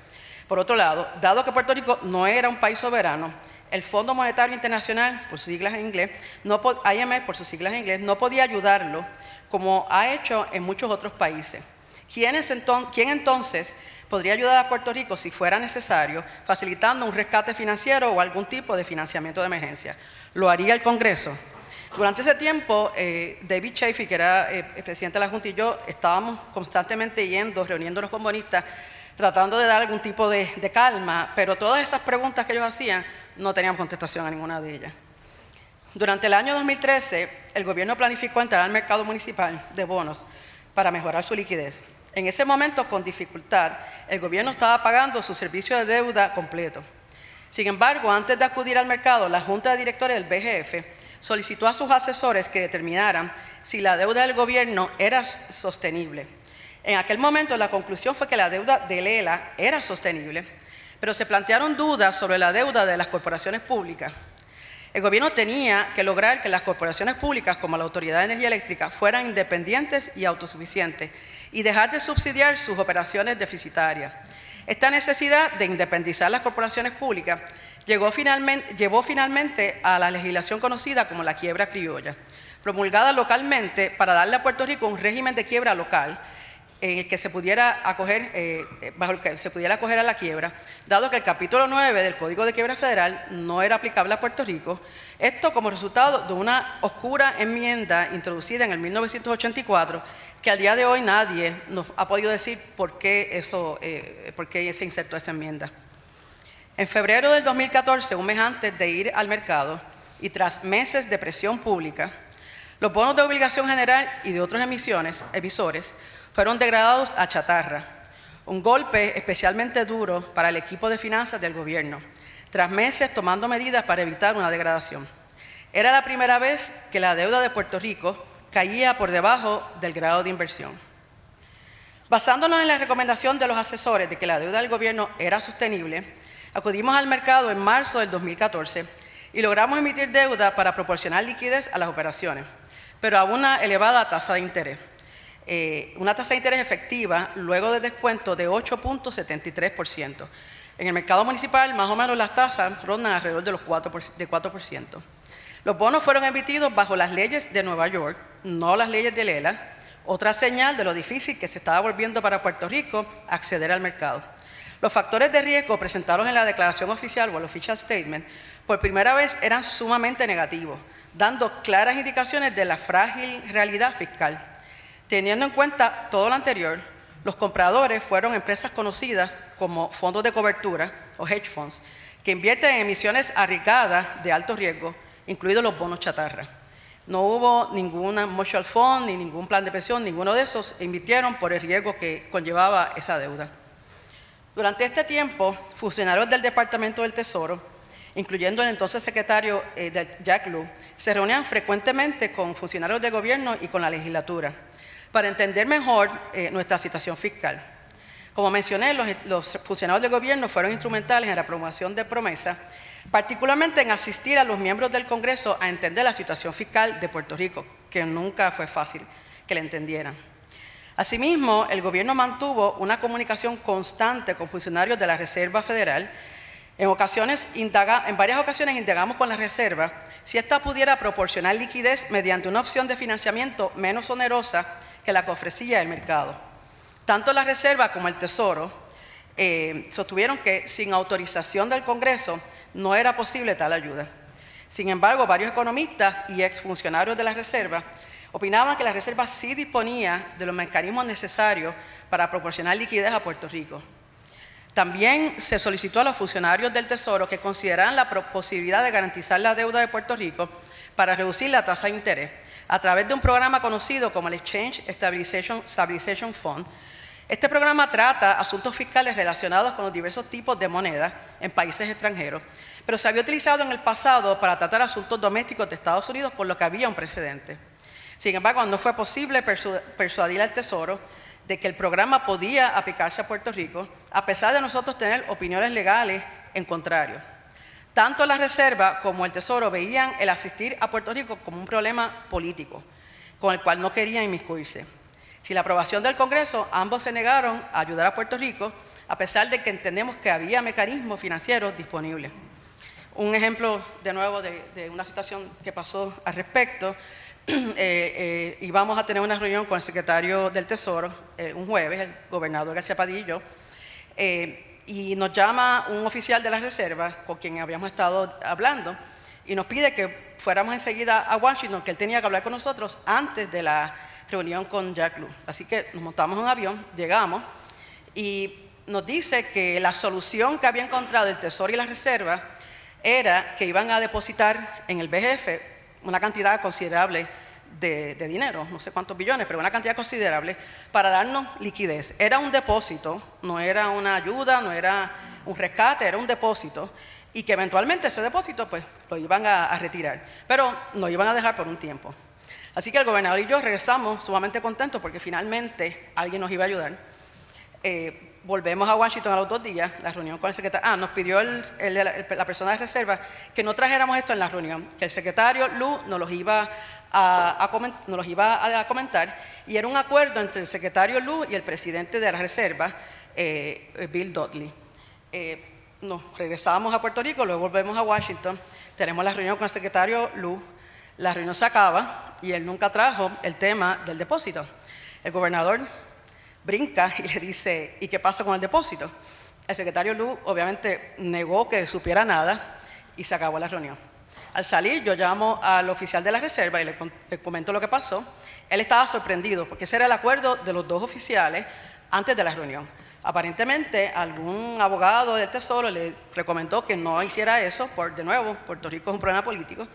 Por otro lado, dado que Puerto Rico no era un país soberano, el Fondo Monetario Internacional, por sus siglas en inglés, IMF por sus siglas en inglés, no podía ayudarlo como ha hecho en muchos otros países. ¿Quién entonces podría ayudar a Puerto Rico si fuera necesario, facilitando un rescate financiero o algún tipo de financiamiento de emergencia? ¿Lo haría el Congreso? Durante ese tiempo, David Chafee, que era el presidente de la Junta, y yo estábamos constantemente reuniéndonos con bonistas, tratando de dar algún tipo de calma, pero todas esas preguntas que ellos hacían no tenían contestación a ninguna de ellas. Durante el año 2013, el gobierno planificó entrar al mercado municipal de bonos para mejorar su liquidez. En ese momento, con dificultad, el gobierno estaba pagando su servicio de deuda completo. Sin embargo, antes de acudir al mercado, la Junta de Directores del BGF solicitó a sus asesores que determinaran si la deuda del gobierno era sostenible. En aquel momento, la conclusión fue que la deuda del ELA era sostenible, pero se plantearon dudas sobre la deuda de las corporaciones públicas. El gobierno tenía que lograr que las corporaciones públicas, como la Autoridad de Energía Eléctrica, fueran independientes y autosuficientes y dejar de subsidiar sus operaciones deficitarias. Esta necesidad de independizar las corporaciones públicas llevó finalmente a la legislación conocida como la quiebra criolla, promulgada localmente para darle a Puerto Rico un régimen de quiebra local en el que se pudiera acoger, bajo el que se pudiera acoger a la quiebra, dado que el capítulo 9 del Código de Quiebra Federal no era aplicable a Puerto Rico, esto como resultado de una oscura enmienda introducida en el 1984, que al día de hoy nadie nos ha podido decir por qué se insertó esa enmienda. En febrero del 2014, un mes antes de ir al mercado y tras meses de presión pública, los bonos de obligación general y de otros emisores fueron degradados a chatarra, un golpe especialmente duro para el equipo de finanzas del gobierno, tras meses tomando medidas para evitar una degradación. Era la primera vez que la deuda de Puerto Rico caía por debajo del grado de inversión. Basándonos en la recomendación de los asesores de que la deuda del gobierno era sostenible, acudimos al mercado en marzo del 2014 y logramos emitir deuda para proporcionar liquidez a las operaciones, pero a una elevada tasa de interés. una tasa de interés efectiva luego de descuento de 8.73%. En el mercado municipal, más o menos las tasas rondan alrededor de los 4%. Los bonos fueron emitidos bajo las leyes de Nueva York, no las leyes de Lela, otra señal de lo difícil que se estaba volviendo para Puerto Rico acceder al mercado. Los factores de riesgo presentados en la declaración oficial o el official statement por primera vez eran sumamente negativos, dando claras indicaciones de la frágil realidad fiscal. Teniendo en cuenta todo lo anterior, los compradores fueron empresas conocidas como fondos de cobertura o hedge funds, que invierten en emisiones arriesgadas de alto riesgo, incluidos los bonos chatarra. No hubo ninguna mutual fund ni ningún plan de pensión, ninguno de esos invirtieron por el riesgo que conllevaba esa deuda. Durante este tiempo, funcionarios del Departamento del Tesoro, incluyendo el entonces secretario Jack Lew, se reunían frecuentemente con funcionarios del gobierno y con la legislatura para entender mejor nuestra situación fiscal. Como mencioné, los funcionarios del gobierno fueron instrumentales en la promoción de Promesa, particularmente en asistir a los miembros del Congreso a entender la situación fiscal de Puerto Rico, que nunca fue fácil que la entendieran. Asimismo, el gobierno mantuvo una comunicación constante con funcionarios de la Reserva Federal. En varias ocasiones indagamos con la Reserva si ésta pudiera proporcionar liquidez mediante una opción de financiamiento menos onerosa que la que ofrecía el mercado. Tanto la Reserva como el Tesoro sostuvieron que sin autorización del Congreso no era posible tal ayuda. Sin embargo, varios economistas y exfuncionarios de la Reserva opinaban que la Reserva sí disponía de los mecanismos necesarios para proporcionar liquidez a Puerto Rico. También se solicitó a los funcionarios del Tesoro que consideraran la posibilidad de garantizar la deuda de Puerto Rico para reducir la tasa de interés a través de un programa conocido como el Exchange Stabilization Fund. Este programa trata asuntos fiscales relacionados con los diversos tipos de moneda en países extranjeros, pero se había utilizado en el pasado para tratar asuntos domésticos de Estados Unidos, por lo que había un precedente. Sin embargo, no fue posible persuadir al Tesoro de que el programa podía aplicarse a Puerto Rico, a pesar de nosotros tener opiniones legales en contrario. Tanto la Reserva como el Tesoro veían el asistir a Puerto Rico como un problema político, con el cual no querían inmiscuirse. Sin la aprobación del Congreso, ambos se negaron a ayudar a Puerto Rico, a pesar de que entendemos que había mecanismos financieros disponibles. Un ejemplo, de nuevo, de una situación que pasó al respecto, íbamos a tener una reunión con el secretario del Tesoro un jueves, el gobernador García Padilla y yo, y nos llama un oficial de la Reserva con quien habíamos estado hablando y nos pide que fuéramos enseguida a Washington, que él tenía que hablar con nosotros antes de la reunión con Jack Lew. Así que nos montamos en un avión, llegamos y nos dice que la solución que había encontrado el Tesoro y la Reserva era que iban a depositar en el BGF una cantidad considerable de dinero, no sé cuántos billones, pero una cantidad considerable para darnos liquidez. Era un depósito, no era una ayuda, no era un rescate, era un depósito, y que eventualmente ese depósito pues lo iban a retirar, pero nos iban a dejar por un tiempo. Así que el gobernador y yo regresamos sumamente contentos porque finalmente alguien nos iba a ayudar. Volvemos a Washington a los 2 días, la reunión con el secretario. Nos pidió la persona de Reserva que no trajéramos esto en la reunión, que el secretario Lew nos los iba a comentar, y era un acuerdo entre el secretario Lew y el presidente de la Reserva, Bill Dudley. Nos regresamos a Puerto Rico, luego volvemos a Washington, tenemos la reunión con el secretario Lew, la reunión se acaba y él nunca trajo el tema del depósito. El gobernador brinca y le dice, ¿y qué pasa con el depósito? El secretario Lew obviamente negó que supiera nada y se acabó la reunión. Al salir yo llamo al oficial de la Reserva y le comento lo que pasó. Él estaba sorprendido porque ese era el acuerdo de los 2 oficiales antes de la reunión. Aparentemente algún abogado del Tesoro le recomendó que no hiciera eso, de nuevo, Puerto Rico es un problema político,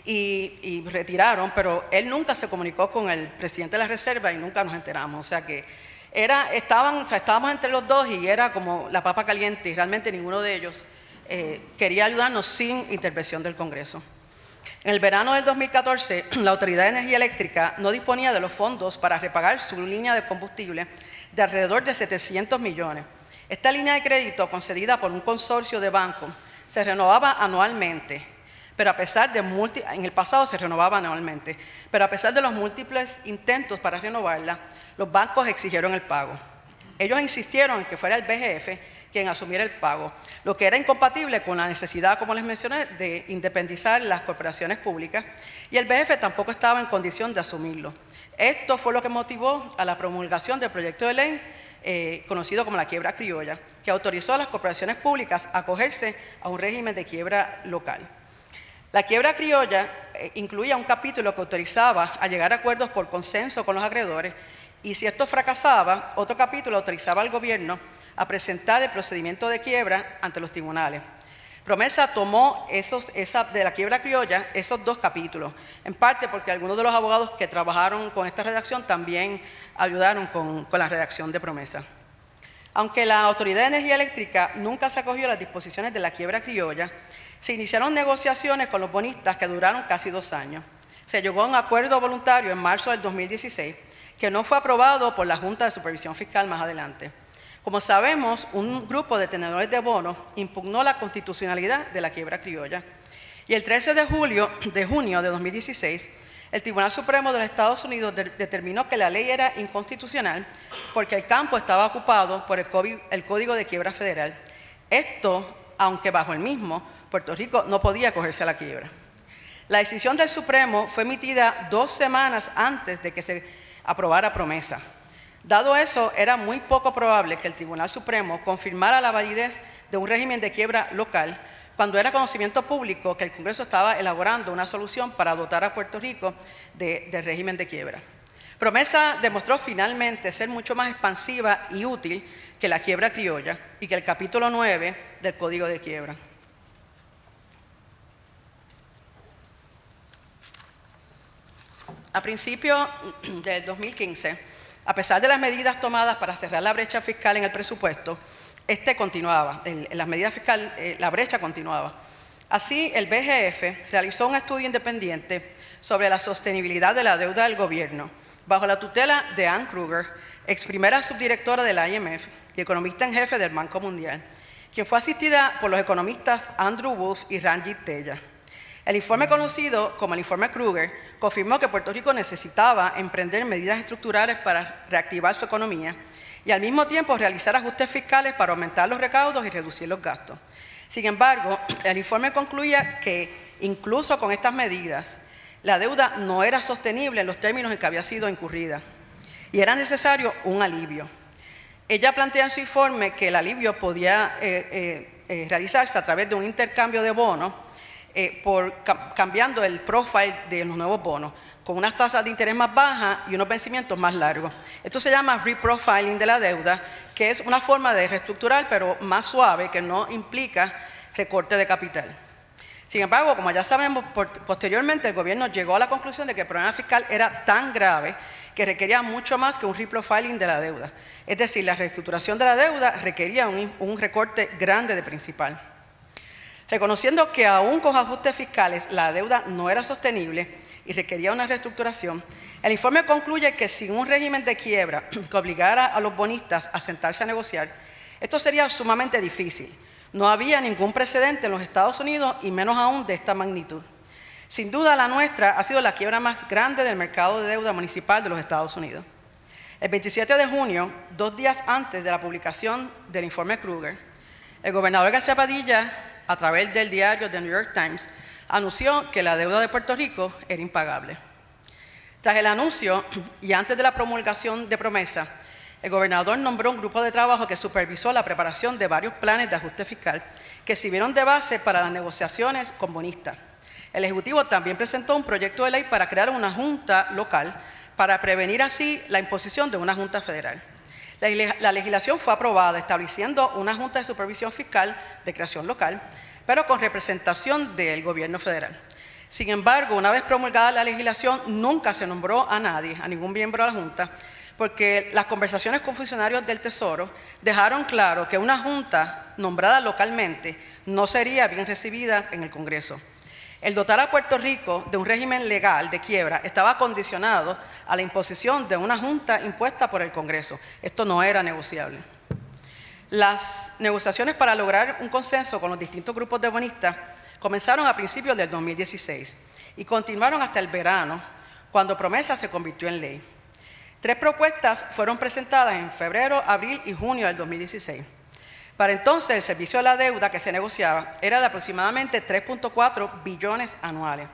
y retiraron, pero él nunca se comunicó con el presidente de la Reserva y nunca nos enteramos. O sea que estábamos entre los dos y era como la papa caliente y realmente ninguno de ellos quería ayudarnos sin intervención del Congreso. En el verano del 2014, la Autoridad de Energía Eléctrica no disponía de los fondos para repagar su línea de combustible de alrededor de 700 millones. Esta línea de crédito, concedida por un consorcio de bancos, se renovaba anualmente, Pero a pesar de en el pasado se renovaba anualmente, pero a pesar de los múltiples intentos para renovarla, los bancos exigieron el pago. Ellos insistieron en que fuera el BGF quien asumiera el pago, lo que era incompatible con la necesidad, como les mencioné, de independizar las corporaciones públicas, y el BGF tampoco estaba en condición de asumirlo. Esto fue lo que motivó a la promulgación del proyecto de ley conocido como la quiebra criolla, que autorizó a las corporaciones públicas a acogerse a un régimen de quiebra local. La quiebra criolla incluía un capítulo que autorizaba a llegar a acuerdos por consenso con los acreedores, y si esto fracasaba, otro capítulo autorizaba al gobierno a presentar el procedimiento de quiebra ante los tribunales. Promesa tomó de la quiebra criolla esos dos capítulos, en parte porque algunos de los abogados que trabajaron con esta redacción también ayudaron con la redacción de Promesa. Aunque la Autoridad de Energía Eléctrica nunca se acogió a las disposiciones de la quiebra criolla, se iniciaron negociaciones con los bonistas que duraron casi 2 años. Se llegó a un acuerdo voluntario en marzo del 2016, que no fue aprobado por la Junta de Supervisión Fiscal más adelante. Como sabemos, un grupo de tenedores de bonos impugnó la constitucionalidad de la quiebra criolla, y el 13 de junio de 2016, el Tribunal Supremo de los Estados Unidos determinó que la ley era inconstitucional porque el campo estaba ocupado por el Código de Quiebra Federal. Esto, aunque bajo el mismo, Puerto Rico no podía acogerse a la quiebra. La decisión del Supremo fue emitida 2 semanas antes de que se aprobara Promesa. Dado eso, era muy poco probable que el Tribunal Supremo confirmara la validez de un régimen de quiebra local cuando era conocimiento público que el Congreso estaba elaborando una solución para dotar a Puerto Rico del régimen de quiebra. Promesa demostró finalmente ser mucho más expansiva y útil que la quiebra criolla y que el capítulo 9 del Código de Quiebra. A principios del 2015, a pesar de las medidas tomadas para cerrar la brecha fiscal en el presupuesto, la brecha continuaba. Así, el BGF realizó un estudio independiente sobre la sostenibilidad de la deuda del gobierno, bajo la tutela de Anne Kruger, ex primera subdirectora del IMF y economista en jefe del Banco Mundial, quien fue asistida por los economistas Andrew Wolf y Ranjit Teja. El informe conocido como el informe Kruger confirmó que Puerto Rico necesitaba emprender medidas estructurales para reactivar su economía y al mismo tiempo realizar ajustes fiscales para aumentar los recaudos y reducir los gastos. Sin embargo, el informe concluía que incluso con estas medidas, la deuda no era sostenible en los términos en que había sido incurrida y era necesario un alivio. Ella plantea en su informe que el alivio podía realizarse a través de un intercambio de bonos cambiando el profile de los nuevos bonos, con unas tasas de interés más bajas y unos vencimientos más largos. Esto se llama reprofiling de la deuda, que es una forma de reestructurar, pero más suave, que no implica recorte de capital. Sin embargo, como ya sabemos, posteriormente el gobierno llegó a la conclusión de que el problema fiscal era tan grave que requería mucho más que un reprofiling de la deuda. Es decir, la reestructuración de la deuda requería un recorte grande de principal. Reconociendo que aún con ajustes fiscales la deuda no era sostenible y requería una reestructuración, el informe concluye que sin un régimen de quiebra que obligara a los bonistas a sentarse a negociar, esto sería sumamente difícil. No había ningún precedente en los Estados Unidos y menos aún de esta magnitud. Sin duda, la nuestra ha sido la quiebra más grande del mercado de deuda municipal de los Estados Unidos. El 27 de junio, 2 días antes de la publicación del informe Kruger, el gobernador García Padilla, a través del diario The New York Times, anunció que la deuda de Puerto Rico era impagable. Tras el anuncio y antes de la promulgación de Promesa, el gobernador nombró un grupo de trabajo que supervisó la preparación de varios planes de ajuste fiscal que sirvieron de base para las negociaciones con bonistas. El Ejecutivo también presentó un proyecto de ley para crear una junta local para prevenir así la imposición de una junta federal. La legislación fue aprobada estableciendo una junta de supervisión fiscal de creación local, pero con representación del gobierno federal. Sin embargo, una vez promulgada la legislación, nunca se nombró a nadie, a ningún miembro de la junta, porque las conversaciones con funcionarios del Tesoro dejaron claro que una junta nombrada localmente no sería bien recibida en el Congreso. El dotar a Puerto Rico de un régimen legal de quiebra estaba condicionado a la imposición de una junta impuesta por el Congreso. Esto no era negociable. Las negociaciones para lograr un consenso con los distintos grupos de bonistas comenzaron a principios del 2016 y continuaron hasta el verano, cuando Promesa se convirtió en ley. 3 propuestas fueron presentadas en febrero, abril y junio del 2016. Para entonces, el servicio de la deuda que se negociaba era de aproximadamente 3.4 billones anuales.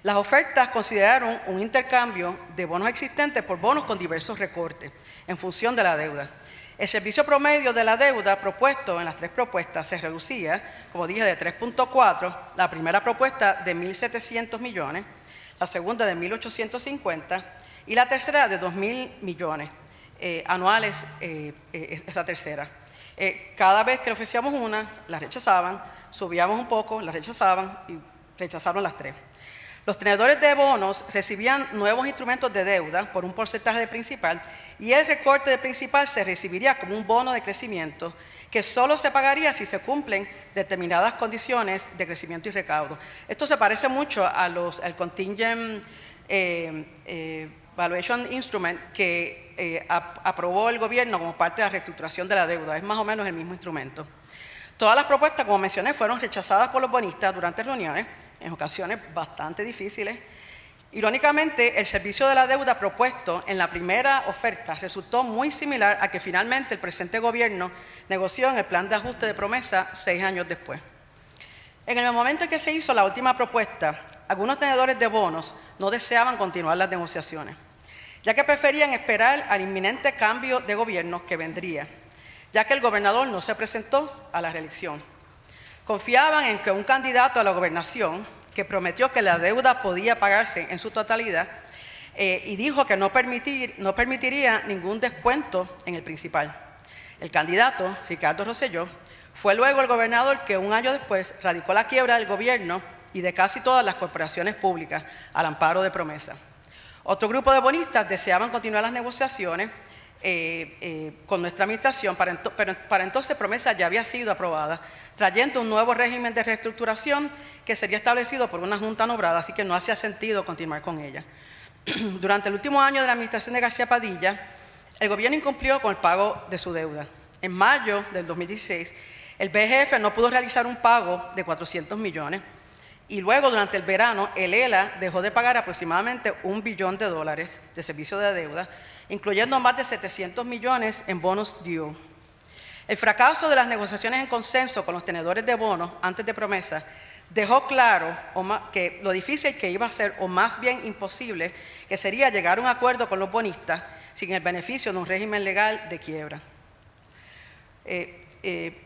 Las ofertas consideraron un intercambio de bonos existentes por bonos con diversos recortes en función de la deuda. El servicio promedio de la deuda propuesto en las 3 propuestas se reducía, como dije, de 3.4, la primera propuesta de 1.700 millones, la segunda de 1.850 y la tercera de 2.000 millones anuales, esa tercera. Cada vez que le ofrecíamos una, la rechazaban, subíamos un poco, la rechazaban y rechazaron las 3. Los tenedores de bonos recibían nuevos instrumentos de deuda por un porcentaje de principal y el recorte de principal se recibiría como un bono de crecimiento que solo se pagaría si se cumplen determinadas condiciones de crecimiento y recaudo. Esto se parece mucho al Contingent Valuation Instrument que aprobó el gobierno como parte de la reestructuración de la deuda. Es más o menos el mismo instrumento. Todas las propuestas, como mencioné, fueron rechazadas por los bonistas durante reuniones, en ocasiones bastante difíciles. Irónicamente, el servicio de la deuda propuesto en la primera oferta resultó muy similar a que finalmente el presente gobierno negoció en el plan de ajuste de Promesa 6 años después. En el momento en que se hizo la última propuesta, algunos tenedores de bonos no deseaban continuar las negociaciones, ya que preferían esperar al inminente cambio de gobierno que vendría, ya que el gobernador no se presentó a la reelección. Confiaban en que un candidato a la gobernación, que prometió que la deuda podía pagarse en su totalidad, y dijo que no permitiría ningún descuento en el principal. El candidato, Ricardo Rosselló, fue luego el gobernador que un año después radicó la quiebra del gobierno y de casi todas las corporaciones públicas al amparo de Promesa. Otro grupo de bonistas deseaban continuar las negociaciones con nuestra administración, pero para entonces Promesa ya había sido aprobada, trayendo un nuevo régimen de reestructuración que sería establecido por una junta nombrada, así que no hacía sentido continuar con ella. Durante el último año de la administración de García Padilla, el gobierno incumplió con el pago de su deuda. En mayo del 2016, el BGF no pudo realizar un pago de 400 millones y luego, durante el verano, el ELA dejó de pagar aproximadamente $1 billón de servicio de deuda, incluyendo más de 700 millones en bonos due. El fracaso de las negociaciones en consenso con los tenedores de bonos antes de Promesa dejó claro que lo difícil que iba a ser, o más bien imposible, que sería llegar a un acuerdo con los bonistas sin el beneficio de un régimen legal de quiebra.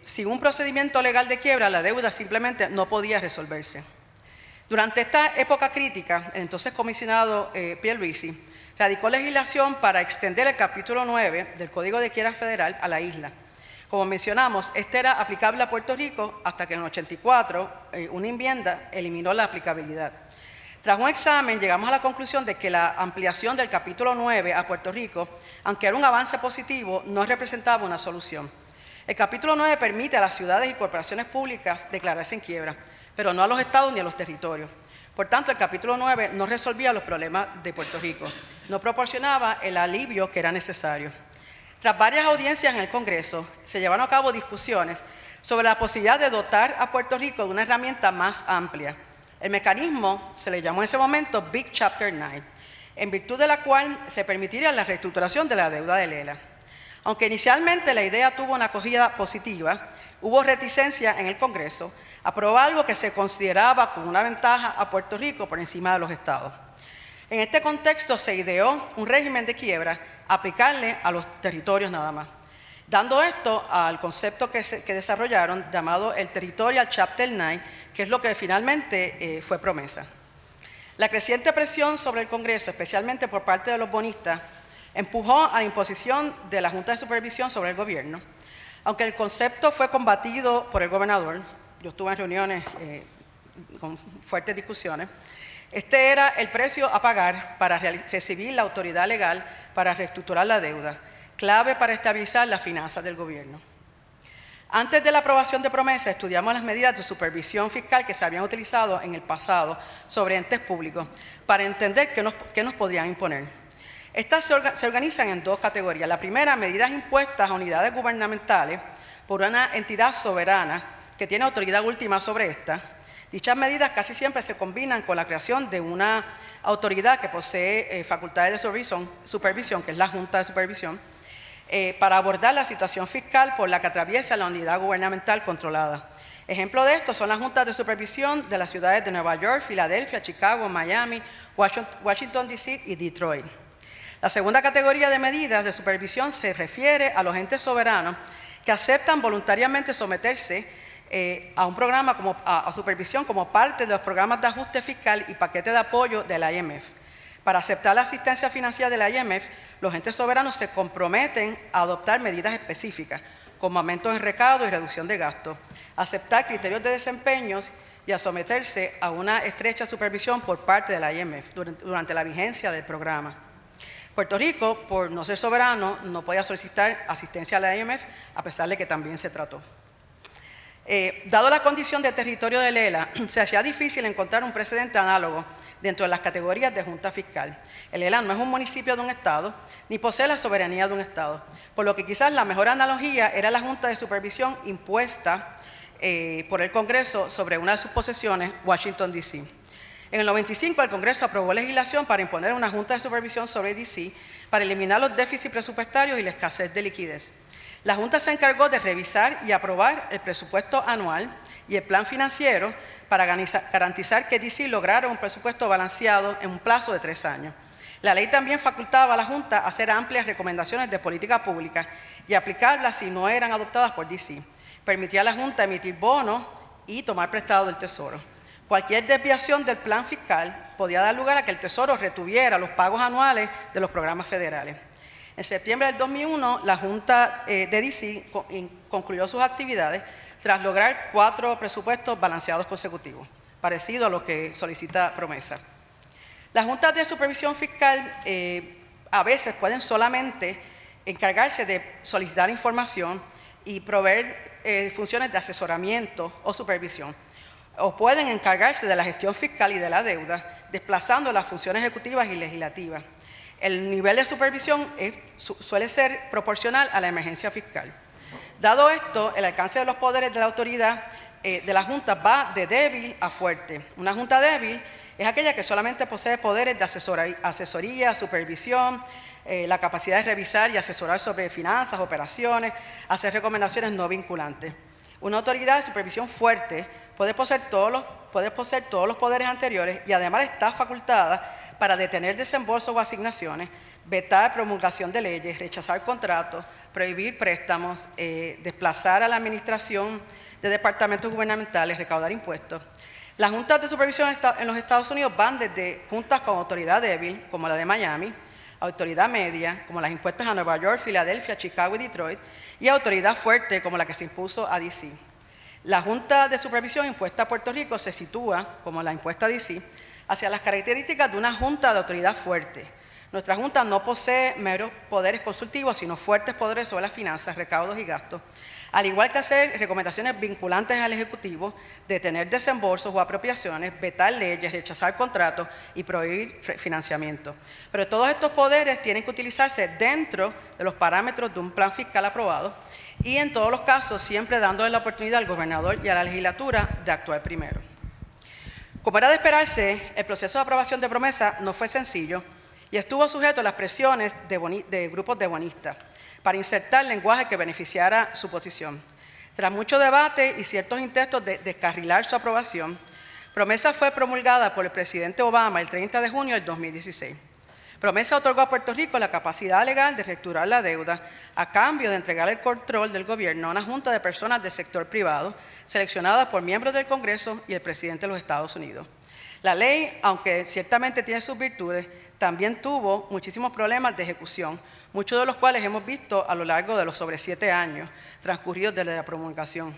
Sin un procedimiento legal de quiebra, la deuda simplemente no podía resolverse. Durante esta época crítica, el entonces comisionado Pierluisi radicó legislación para extender el capítulo 9 del Código de Quiebra Federal a la isla. Como mencionamos, este era aplicable a Puerto Rico hasta que en el 84 una enmienda eliminó la aplicabilidad. Tras un examen, llegamos a la conclusión de que la ampliación del capítulo 9 a Puerto Rico, aunque era un avance positivo, no representaba una solución. El capítulo 9 permite a las ciudades y corporaciones públicas declararse en quiebra, pero no a los estados ni a los territorios. Por tanto, el capítulo 9 no resolvía los problemas de Puerto Rico, no proporcionaba el alivio que era necesario. Tras varias audiencias en el Congreso, se llevaron a cabo discusiones sobre la posibilidad de dotar a Puerto Rico de una herramienta más amplia. El mecanismo se le llamó en ese momento Big Chapter 9, en virtud de la cual se permitiría la reestructuración de la deuda del ELA. Aunque inicialmente la idea tuvo una acogida positiva, hubo reticencia en el Congreso a aprobar algo que se consideraba como una ventaja a Puerto Rico por encima de los estados. En este contexto se ideó un régimen de quiebra aplicarle a los territorios nada más, dando esto al concepto que desarrollaron llamado el Territorial Chapter 9, que es lo que finalmente fue Promesa. La creciente presión sobre el Congreso, especialmente por parte de los bonistas, empujó a la imposición de la Junta de Supervisión sobre el gobierno. Aunque el concepto fue combatido por el gobernador, yo estuve en reuniones con fuertes discusiones, este era el precio a pagar para recibir la autoridad legal para reestructurar la deuda, clave para estabilizar las finanzas del gobierno. Antes de la aprobación de Promesa, estudiamos las medidas de supervisión fiscal que se habían utilizado en el pasado sobre entes públicos para entender qué nos podían imponer. Estas se organizan en 2 categorías. La primera, medidas impuestas a unidades gubernamentales por una entidad soberana que tiene autoridad última sobre esta, Dichas medidas casi siempre se combinan con la creación de una autoridad que posee facultades de supervisión, que es la Junta de Supervisión, para abordar la situación fiscal por la que atraviesa la unidad gubernamental controlada. Ejemplo de esto son las juntas de supervisión de las ciudades de Nueva York, Filadelfia, Chicago, Miami, Washington, D.C. y Detroit. La segunda categoría de medidas de supervisión se refiere a los entes soberanos que aceptan voluntariamente someterse a un programa a supervisión como parte de los programas de ajuste fiscal y paquete de apoyo del IMF. Para aceptar la asistencia financiera del IMF, los entes soberanos se comprometen a adoptar medidas específicas, como aumentos en recaudo y reducción de gastos, aceptar criterios de desempeños y a someterse a una estrecha supervisión por parte del IMF durante la vigencia del programa. Puerto Rico, por no ser soberano, no podía solicitar asistencia al IMF, a pesar de que también se trató. Dado la condición de territorio de ELA, se hacía difícil encontrar un precedente análogo dentro de las categorías de Junta Fiscal. El ELA no es un municipio de un Estado, ni posee la soberanía de un Estado, por lo que quizás la mejor analogía era la Junta de Supervisión impuesta por el Congreso sobre una de sus posesiones, Washington, D.C. En el 95, el Congreso aprobó legislación para imponer una Junta de Supervisión sobre D.C. para eliminar los déficits presupuestarios y la escasez de liquidez. La Junta se encargó de revisar y aprobar el presupuesto anual y el plan financiero para garantizar que D.C. lograra un presupuesto balanceado en un plazo de 3 años. La ley también facultaba a la Junta a hacer amplias recomendaciones de política pública y aplicarlas si no eran adoptadas por D.C. Permitía a la Junta emitir bonos y tomar prestado del Tesoro. Cualquier desviación del plan fiscal podía dar lugar a que el Tesoro retuviera los pagos anuales de los programas federales. En septiembre del 2001, la Junta de D.C. concluyó sus actividades tras lograr 4 presupuestos balanceados consecutivos, parecido a lo que solicita Promesa. Las juntas de supervisión fiscal a veces pueden solamente encargarse de solicitar información y proveer funciones de asesoramiento o supervisión, o pueden encargarse de la gestión fiscal y de la deuda, desplazando las funciones ejecutivas y legislativas. El nivel de supervisión suele ser proporcional a la emergencia fiscal. Dado esto, el alcance de los poderes de la autoridad de la Junta va de débil a fuerte. Una Junta débil es aquella que solamente posee poderes de asesoría, supervisión, la capacidad de revisar y asesorar sobre finanzas, operaciones, hacer recomendaciones no vinculantes. Una autoridad de supervisión fuerte puede poseer todos los poderes anteriores y además está facultada para detener desembolsos o asignaciones, vetar promulgación de leyes, rechazar contratos, prohibir préstamos, desplazar a la administración de departamentos gubernamentales, recaudar impuestos. Las juntas de supervisión en los Estados Unidos van desde juntas con autoridad débil, como la de Miami, autoridad media, como las impuestas a Nueva York, Filadelfia, Chicago y Detroit, y autoridad fuerte, como la que se impuso a D.C. La Junta de Supervisión impuesta a Puerto Rico se sitúa, como la impuesta a D.C., hacia las características de una Junta de autoridad fuerte. Nuestra Junta no posee meros poderes consultivos, sino fuertes poderes sobre las finanzas, recaudos y gastos, al igual que hacer recomendaciones vinculantes al Ejecutivo, detener desembolsos o apropiaciones, vetar leyes, rechazar contratos y prohibir financiamiento. Pero todos estos poderes tienen que utilizarse dentro de los parámetros de un plan fiscal aprobado y en todos los casos siempre dándole la oportunidad al gobernador y a la legislatura de actuar primero. Como era de esperarse, el proceso de aprobación de Promesa no fue sencillo y estuvo sujeto a las presiones de grupos de bonistas para insertar lenguaje que beneficiara su posición. Tras mucho debate y ciertos intentos de descarrilar su aprobación, Promesa fue promulgada por el presidente Obama el 30 de junio del 2016. Promesa otorgó a Puerto Rico la capacidad legal de reestructurar la deuda a cambio de entregar el control del gobierno a una junta de personas del sector privado seleccionadas por miembros del Congreso y el presidente de los Estados Unidos. La ley, aunque ciertamente tiene sus virtudes, también tuvo muchísimos problemas de ejecución, muchos de los cuales hemos visto a lo largo de los sobre 7 años transcurridos desde la promulgación.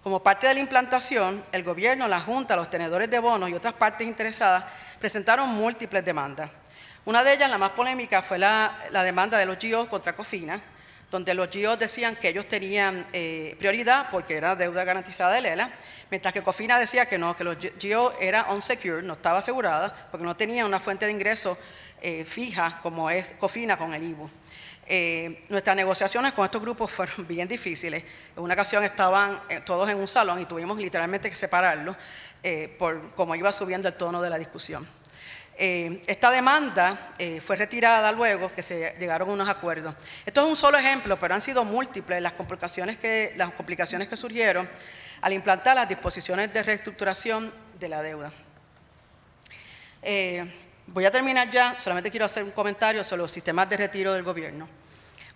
Como parte de la implantación, el gobierno, la Junta, los tenedores de bonos y otras partes interesadas presentaron múltiples demandas. Una de ellas, la más polémica, fue la demanda de los GIOs contra Cofina, donde los GIOs decían que ellos tenían prioridad porque era deuda garantizada del ELA, mientras que Cofina decía que no, que los GIOs era unsecured, no estaba asegurada, porque no tenía una fuente de ingreso fija como es Cofina con el IBU. Nuestras negociaciones con estos grupos fueron bien difíciles. En una ocasión estaban todos en un salón y tuvimos literalmente que separarlos por cómo iba subiendo el tono de la discusión. Esta demanda fue retirada luego que se llegaron a unos acuerdos. Esto es un solo ejemplo, pero han sido múltiples las complicaciones que surgieron al implantar las disposiciones de reestructuración de la deuda. Voy a terminar ya, solamente quiero hacer un comentario sobre los sistemas de retiro del gobierno.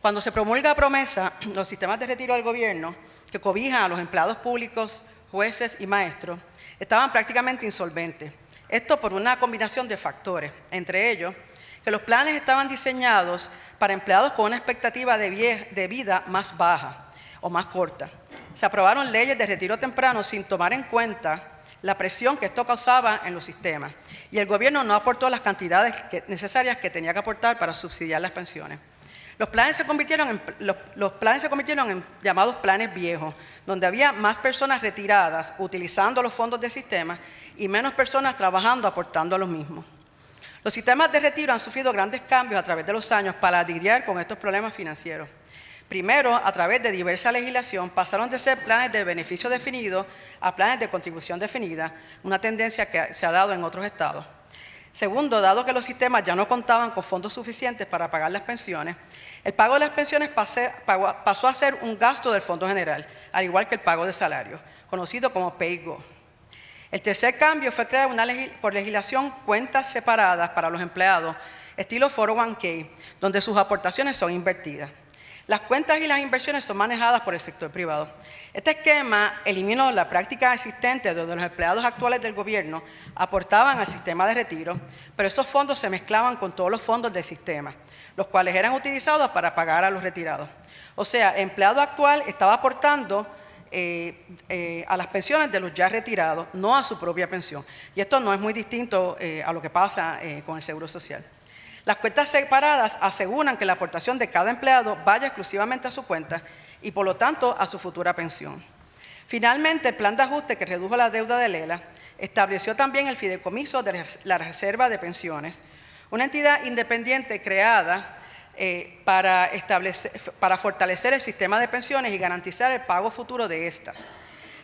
Cuando se promulga Promesa, los sistemas de retiro del gobierno, que cobijan a los empleados públicos, jueces y maestros, estaban prácticamente insolventes. Esto por una combinación de factores, entre ellos, que los planes estaban diseñados para empleados con una expectativa de vida más baja o más corta. Se aprobaron leyes de retiro temprano sin tomar en cuenta la presión que esto causaba en los sistemas, y el gobierno no aportó las cantidades necesarias que tenía que aportar para subsidiar las pensiones. Los planes se convirtieron en llamados planes viejos, donde había más personas retiradas utilizando los fondos del sistema y menos personas trabajando aportando a los mismos. Los sistemas de retiro han sufrido grandes cambios a través de los años para lidiar con estos problemas financieros. Primero, a través de diversa legislación, pasaron de ser planes de beneficio definido a planes de contribución definida, una tendencia que se ha dado en otros estados. Segundo, dado que los sistemas ya no contaban con fondos suficientes para pagar las pensiones, el pago de las pensiones pasó a ser un gasto del Fondo General, al igual que el pago de salarios, conocido como Pay-Go. El tercer cambio fue crear por legislación cuentas separadas para los empleados, estilo 401k, donde sus aportaciones son invertidas. Las cuentas y las inversiones son manejadas por el sector privado. Este esquema eliminó la práctica existente donde los empleados actuales del gobierno aportaban al sistema de retiro, pero esos fondos se mezclaban con todos los fondos del sistema, los cuales eran utilizados para pagar a los retirados. O sea, el empleado actual estaba aportando a las pensiones de los ya retirados, no a su propia pensión. Y esto no es muy distinto a lo que pasa con el Seguro Social. Las cuentas separadas aseguran que la aportación de cada empleado vaya exclusivamente a su cuenta y, por lo tanto, a su futura pensión. Finalmente, el plan de ajuste que redujo la deuda de Lela estableció también el fideicomiso de la Reserva de Pensiones, una entidad independiente creada para fortalecer el sistema de pensiones y garantizar el pago futuro de estas.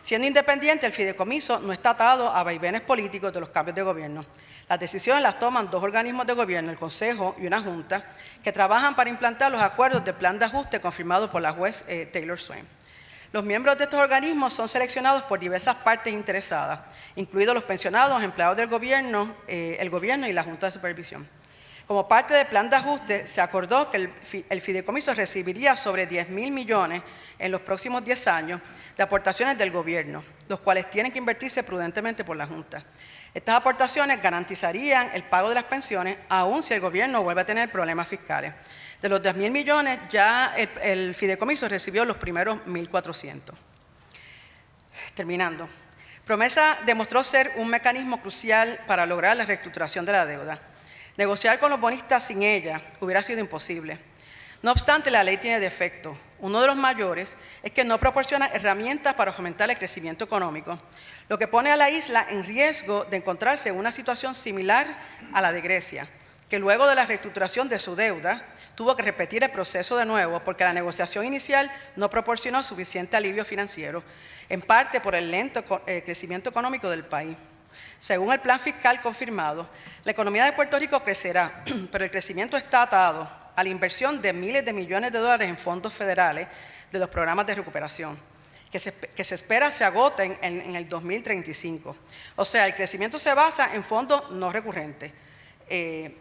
Siendo independiente, el fideicomiso no está atado a vaivenes políticos de los cambios de gobierno. Las decisiones las toman dos organismos de gobierno, el Consejo y una Junta, que trabajan para implantar los acuerdos de plan de ajuste confirmados por la juez Taylor Swain. Los miembros de estos organismos son seleccionados por diversas partes interesadas, incluidos los pensionados, empleados del gobierno, el gobierno y la Junta de Supervisión. Como parte del plan de ajuste, se acordó que el fideicomiso recibiría sobre 10,000 millones en los próximos 10 años de aportaciones del gobierno, los cuales tienen que invertirse prudentemente por la Junta. Estas aportaciones garantizarían el pago de las pensiones, aun si el gobierno vuelve a tener problemas fiscales. De los 10,000 millones, ya el fideicomiso recibió los primeros 1,400. Terminando, Promesa demostró ser un mecanismo crucial para lograr la reestructuración de la deuda. Negociar con los bonistas sin ella hubiera sido imposible. No obstante, la ley tiene defectos. Uno de los mayores es que no proporciona herramientas para fomentar el crecimiento económico, lo que pone a la isla en riesgo de encontrarse en una situación similar a la de Grecia, que luego de la reestructuración de su deuda tuvo que repetir el proceso de nuevo porque la negociación inicial no proporcionó suficiente alivio financiero, en parte por el lento crecimiento económico del país. Según el plan fiscal confirmado, la economía de Puerto Rico crecerá, pero el crecimiento está atado a la inversión de miles de millones de dólares en fondos federales de los programas de recuperación, que se espera se agoten en el 2035. O sea, el crecimiento se basa en fondos no recurrentes.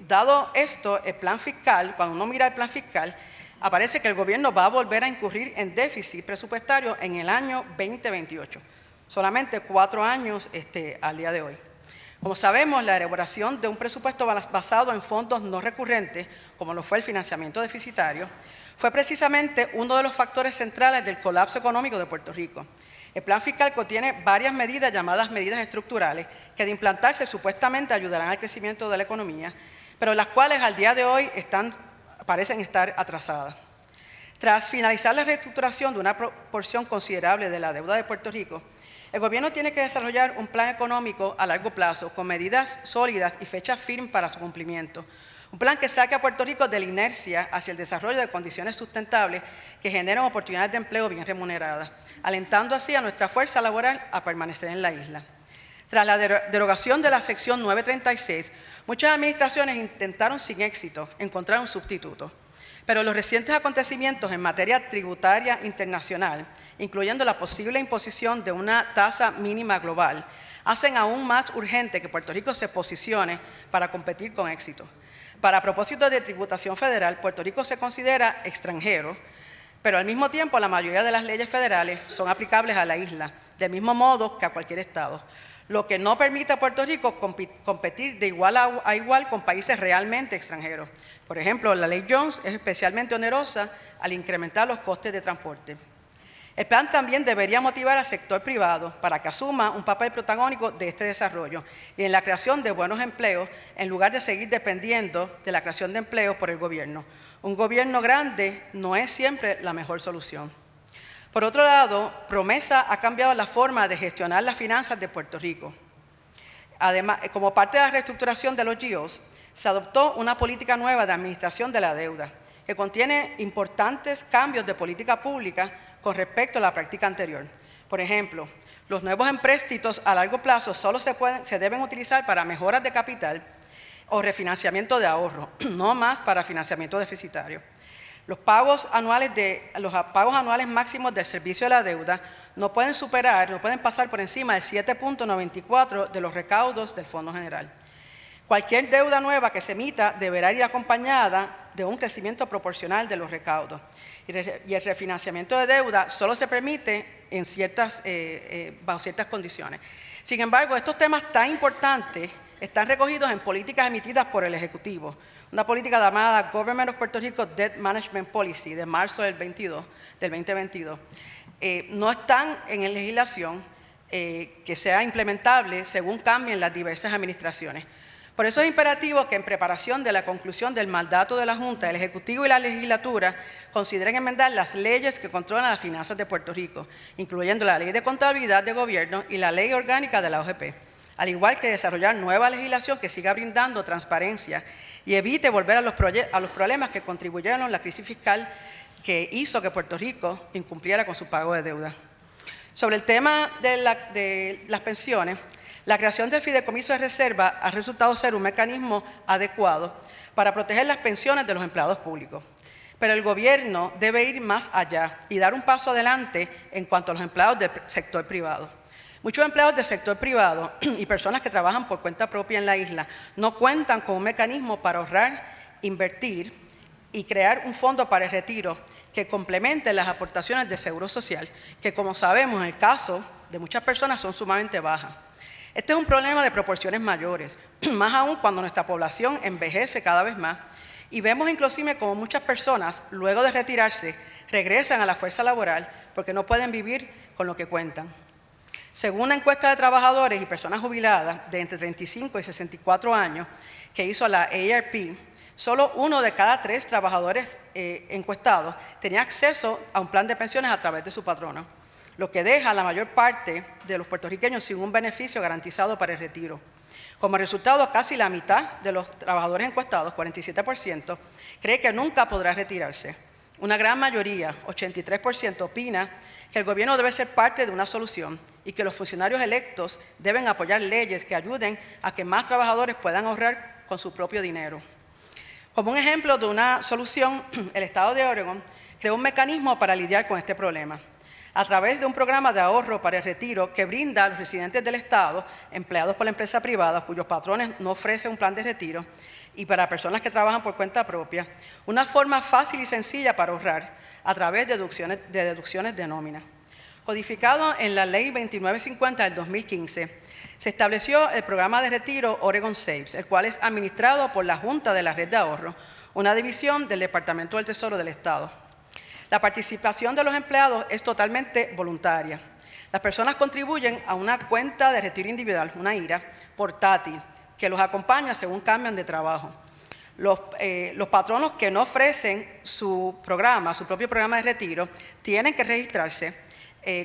Dado esto, el plan fiscal, cuando uno mira el plan fiscal, aparece que el gobierno va a volver a incurrir en déficit presupuestario en el año 2028. Solamente 4 años al día de hoy. Como sabemos, la elaboración de un presupuesto basado en fondos no recurrentes, como lo fue el financiamiento deficitario, fue precisamente uno de los factores centrales del colapso económico de Puerto Rico. El plan fiscal contiene varias medidas llamadas medidas estructurales que de implantarse supuestamente ayudarán al crecimiento de la economía, pero las cuales al día de hoy parecen estar atrasadas. Tras finalizar la reestructuración de una proporción considerable de la deuda de Puerto Rico, el gobierno tiene que desarrollar un plan económico a largo plazo con medidas sólidas y fechas firmes para su cumplimiento. Un plan que saque a Puerto Rico de la inercia hacia el desarrollo de condiciones sustentables que generen oportunidades de empleo bien remuneradas, alentando así a nuestra fuerza laboral a permanecer en la isla. Tras la derogación de la sección 936, muchas administraciones intentaron sin éxito encontrar un sustituto, pero los recientes acontecimientos en materia tributaria internacional, incluyendo la posible imposición de una tasa mínima global, hacen aún más urgente que Puerto Rico se posicione para competir con éxito. Para propósitos de tributación federal, Puerto Rico se considera extranjero, pero al mismo tiempo la mayoría de las leyes federales son aplicables a la isla, del mismo modo que a cualquier estado, lo que no permite a Puerto Rico competir de igual a igual con países realmente extranjeros. Por ejemplo, la ley Jones es especialmente onerosa al incrementar los costes de transporte. El plan también debería motivar al sector privado para que asuma un papel protagónico de este desarrollo y en la creación de buenos empleos en lugar de seguir dependiendo de la creación de empleos por el gobierno. Un gobierno grande no es siempre la mejor solución. Por otro lado, Promesa ha cambiado la forma de gestionar las finanzas de Puerto Rico. Además, como parte de la reestructuración de los GIOs, se adoptó una política nueva de administración de la deuda, que contiene importantes cambios de política pública con respecto a la práctica anterior. Por ejemplo, los nuevos empréstitos a largo plazo solo se deben utilizar para mejoras de capital o refinanciamiento de ahorro, no más para financiamiento deficitario. Los pagos anuales máximos del servicio de la deuda no pueden pasar por encima del 7.94 de los recaudos del Fondo General. Cualquier deuda nueva que se emita deberá ir acompañada de un crecimiento proporcional de los recaudos. Y el refinanciamiento de deuda solo se permite bajo ciertas condiciones. Sin embargo, estos temas tan importantes están recogidos en políticas emitidas por el Ejecutivo. Una política llamada Government of Puerto Rico Debt Management Policy de marzo del 2022. No están en legislación que sea implementable según cambien las diversas administraciones. Por eso es imperativo que en preparación de la conclusión del mandato de la Junta, el Ejecutivo y la Legislatura consideren enmendar las leyes que controlan las finanzas de Puerto Rico, incluyendo la Ley de Contabilidad de Gobierno y la Ley Orgánica de la OGP, al igual que desarrollar nueva legislación que siga brindando transparencia y evite volver a los problemas que contribuyeron a la crisis fiscal que hizo que Puerto Rico incumpliera con su pago de deuda. Sobre el tema de las pensiones, la creación del fideicomiso de reserva ha resultado ser un mecanismo adecuado para proteger las pensiones de los empleados públicos. Pero el gobierno debe ir más allá y dar un paso adelante en cuanto a los empleados del sector privado. Muchos empleados del sector privado y personas que trabajan por cuenta propia en la isla no cuentan con un mecanismo para ahorrar, invertir y crear un fondo para el retiro que complemente las aportaciones de seguro social, que como sabemos en el caso de muchas personas son sumamente bajas. Este es un problema de proporciones mayores, más aún cuando nuestra población envejece cada vez más y vemos inclusive como muchas personas, luego de retirarse, regresan a la fuerza laboral porque no pueden vivir con lo que cuentan. Según una encuesta de trabajadores y personas jubiladas de entre 35 y 64 años que hizo la AARP, solo 1 de cada 3 trabajadores encuestados tenía acceso a un plan de pensiones a través de su patrono, lo que deja a la mayor parte de los puertorriqueños sin un beneficio garantizado para el retiro. Como resultado, casi la mitad de los trabajadores encuestados, 47%, cree que nunca podrá retirarse. Una gran mayoría, 83%, opina que el gobierno debe ser parte de una solución y que los funcionarios electos deben apoyar leyes que ayuden a que más trabajadores puedan ahorrar con su propio dinero. Como un ejemplo de una solución, el Estado de Oregon creó un mecanismo para lidiar con este problema, a través de un programa de ahorro para el retiro que brinda a los residentes del Estado, empleados por la empresa privada, cuyos patrones no ofrecen un plan de retiro, y para personas que trabajan por cuenta propia, una forma fácil y sencilla para ahorrar a través de deducciones de nómina. Codificado en la Ley 2950 del 2015, se estableció el programa de retiro Oregon Saves, el cual es administrado por la Junta de la Red de Ahorro, una división del Departamento del Tesoro del Estado. La participación de los empleados es totalmente voluntaria. Las personas contribuyen a una cuenta de retiro individual, una IRA, portátil, que los acompaña según cambian de trabajo. Los patronos que no ofrecen su propio programa de retiro, tienen que registrarse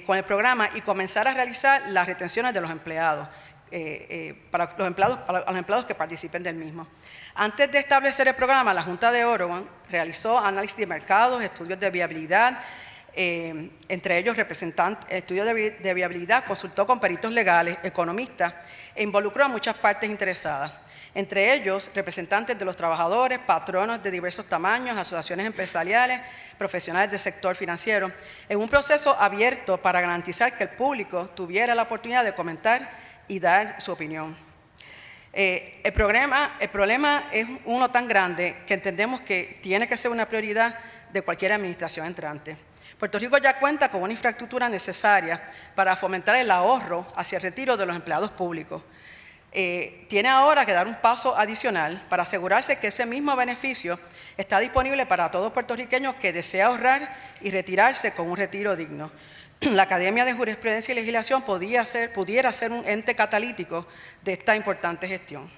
con el programa y comenzar a realizar las retenciones de los empleados, para los empleados que participen del mismo. Antes de establecer el programa, la Junta de Oregon realizó análisis de mercados, estudios de viabilidad, entre ellos estudios de viabilidad, consultó con peritos legales, economistas e involucró a muchas partes interesadas, entre ellos representantes de los trabajadores, patronos de diversos tamaños, asociaciones empresariales, profesionales del sector financiero, en un proceso abierto para garantizar que el público tuviera la oportunidad de comentar y dar su opinión. El problema es uno tan grande que entendemos que tiene que ser una prioridad de cualquier administración entrante. Puerto Rico ya cuenta con una infraestructura necesaria para fomentar el ahorro hacia el retiro de los empleados públicos. Tiene ahora que dar un paso adicional para asegurarse que ese mismo beneficio está disponible para todo puertorriqueño que desea ahorrar y retirarse con un retiro digno. La Academia de Jurisprudencia y Legislación pudiera ser un ente catalítico de esta importante gestión.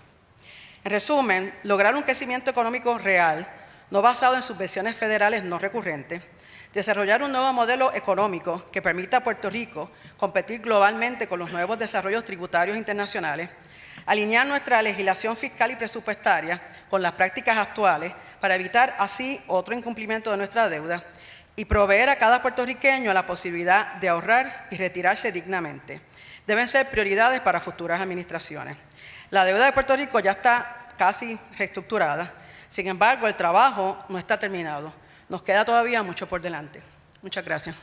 En resumen, lograr un crecimiento económico real, no basado en subvenciones federales no recurrentes, desarrollar un nuevo modelo económico que permita a Puerto Rico competir globalmente con los nuevos desarrollos tributarios internacionales, alinear nuestra legislación fiscal y presupuestaria con las prácticas actuales para evitar así otro incumplimiento de nuestra deuda y proveer a cada puertorriqueño la posibilidad de ahorrar y retirarse dignamente. Deben ser prioridades para futuras administraciones. La deuda de Puerto Rico ya está casi reestructurada, sin embargo, el trabajo no está terminado. Nos queda todavía mucho por delante. Muchas gracias.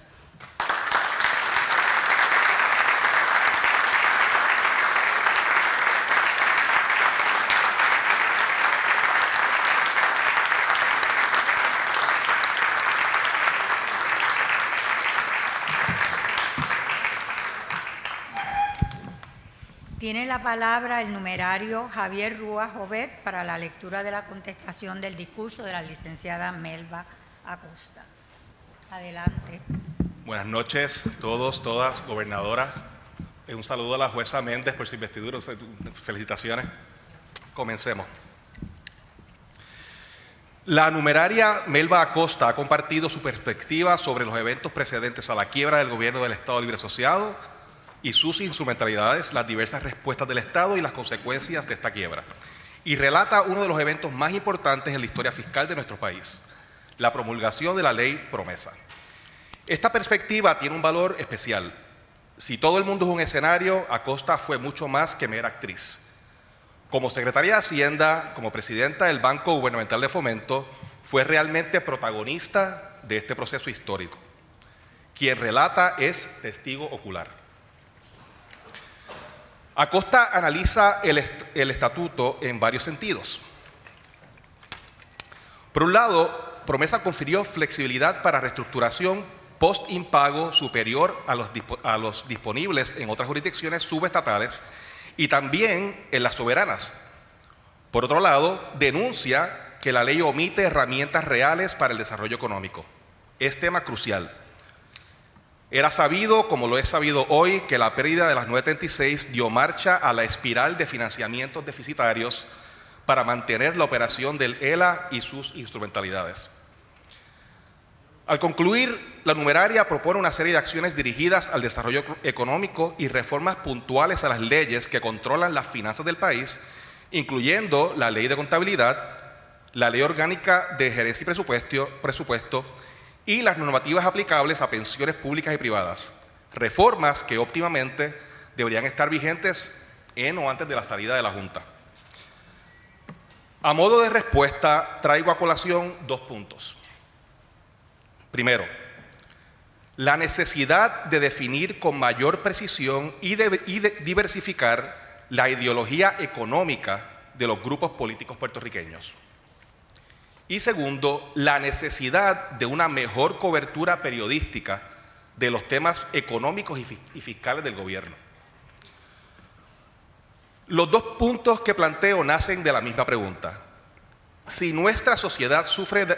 Tiene la palabra el numerario Javier Rúa Jovet para la lectura de la contestación del discurso de la licenciada Melba Acosta. Adelante. Buenas noches a todos, todas, gobernadora. Un saludo a la jueza Méndez por su investidura. Felicitaciones. Comencemos. La numeraria Melba Acosta ha compartido su perspectiva sobre los eventos precedentes a la quiebra del gobierno del Estado Libre Asociado y sus instrumentalidades, las diversas respuestas del Estado y las consecuencias de esta quiebra. Y relata uno de los eventos más importantes en la historia fiscal de nuestro país, la promulgación de la Ley Promesa. Esta perspectiva tiene un valor especial. Si todo el mundo es un escenario, Acosta fue mucho más que mera actriz. Como secretaria de Hacienda, como presidenta del Banco Gubernamental de Fomento, fue realmente protagonista de este proceso histórico. Quien relata es testigo ocular. Acosta analiza el estatuto en varios sentidos. Por un lado, Promesa confirió flexibilidad para reestructuración post-impago superior a los disponibles en otras jurisdicciones subestatales y también en las soberanas. Por otro lado, denuncia que la ley omite herramientas reales para el desarrollo económico. Es tema crucial. Era sabido, como lo es sabido hoy, que la pérdida de las 936 dio marcha a la espiral de financiamientos deficitarios para mantener la operación del ELA y sus instrumentalidades. Al concluir, la numeraria propone una serie de acciones dirigidas al desarrollo económico y reformas puntuales a las leyes que controlan las finanzas del país, incluyendo la Ley de Contabilidad, la Ley Orgánica de Gerencia y Presupuesto y las normativas aplicables a pensiones públicas y privadas, reformas que óptimamente deberían estar vigentes en o antes de la salida de la Junta. A modo de respuesta, traigo a colación 2 puntos. Primero, la necesidad de definir con mayor precisión y de diversificar la ideología económica de los grupos políticos puertorriqueños. Y segundo, la necesidad de una mejor cobertura periodística de los temas económicos y fiscales del gobierno. Los 2 puntos que planteo nacen de la misma pregunta. Si nuestra sociedad sufre de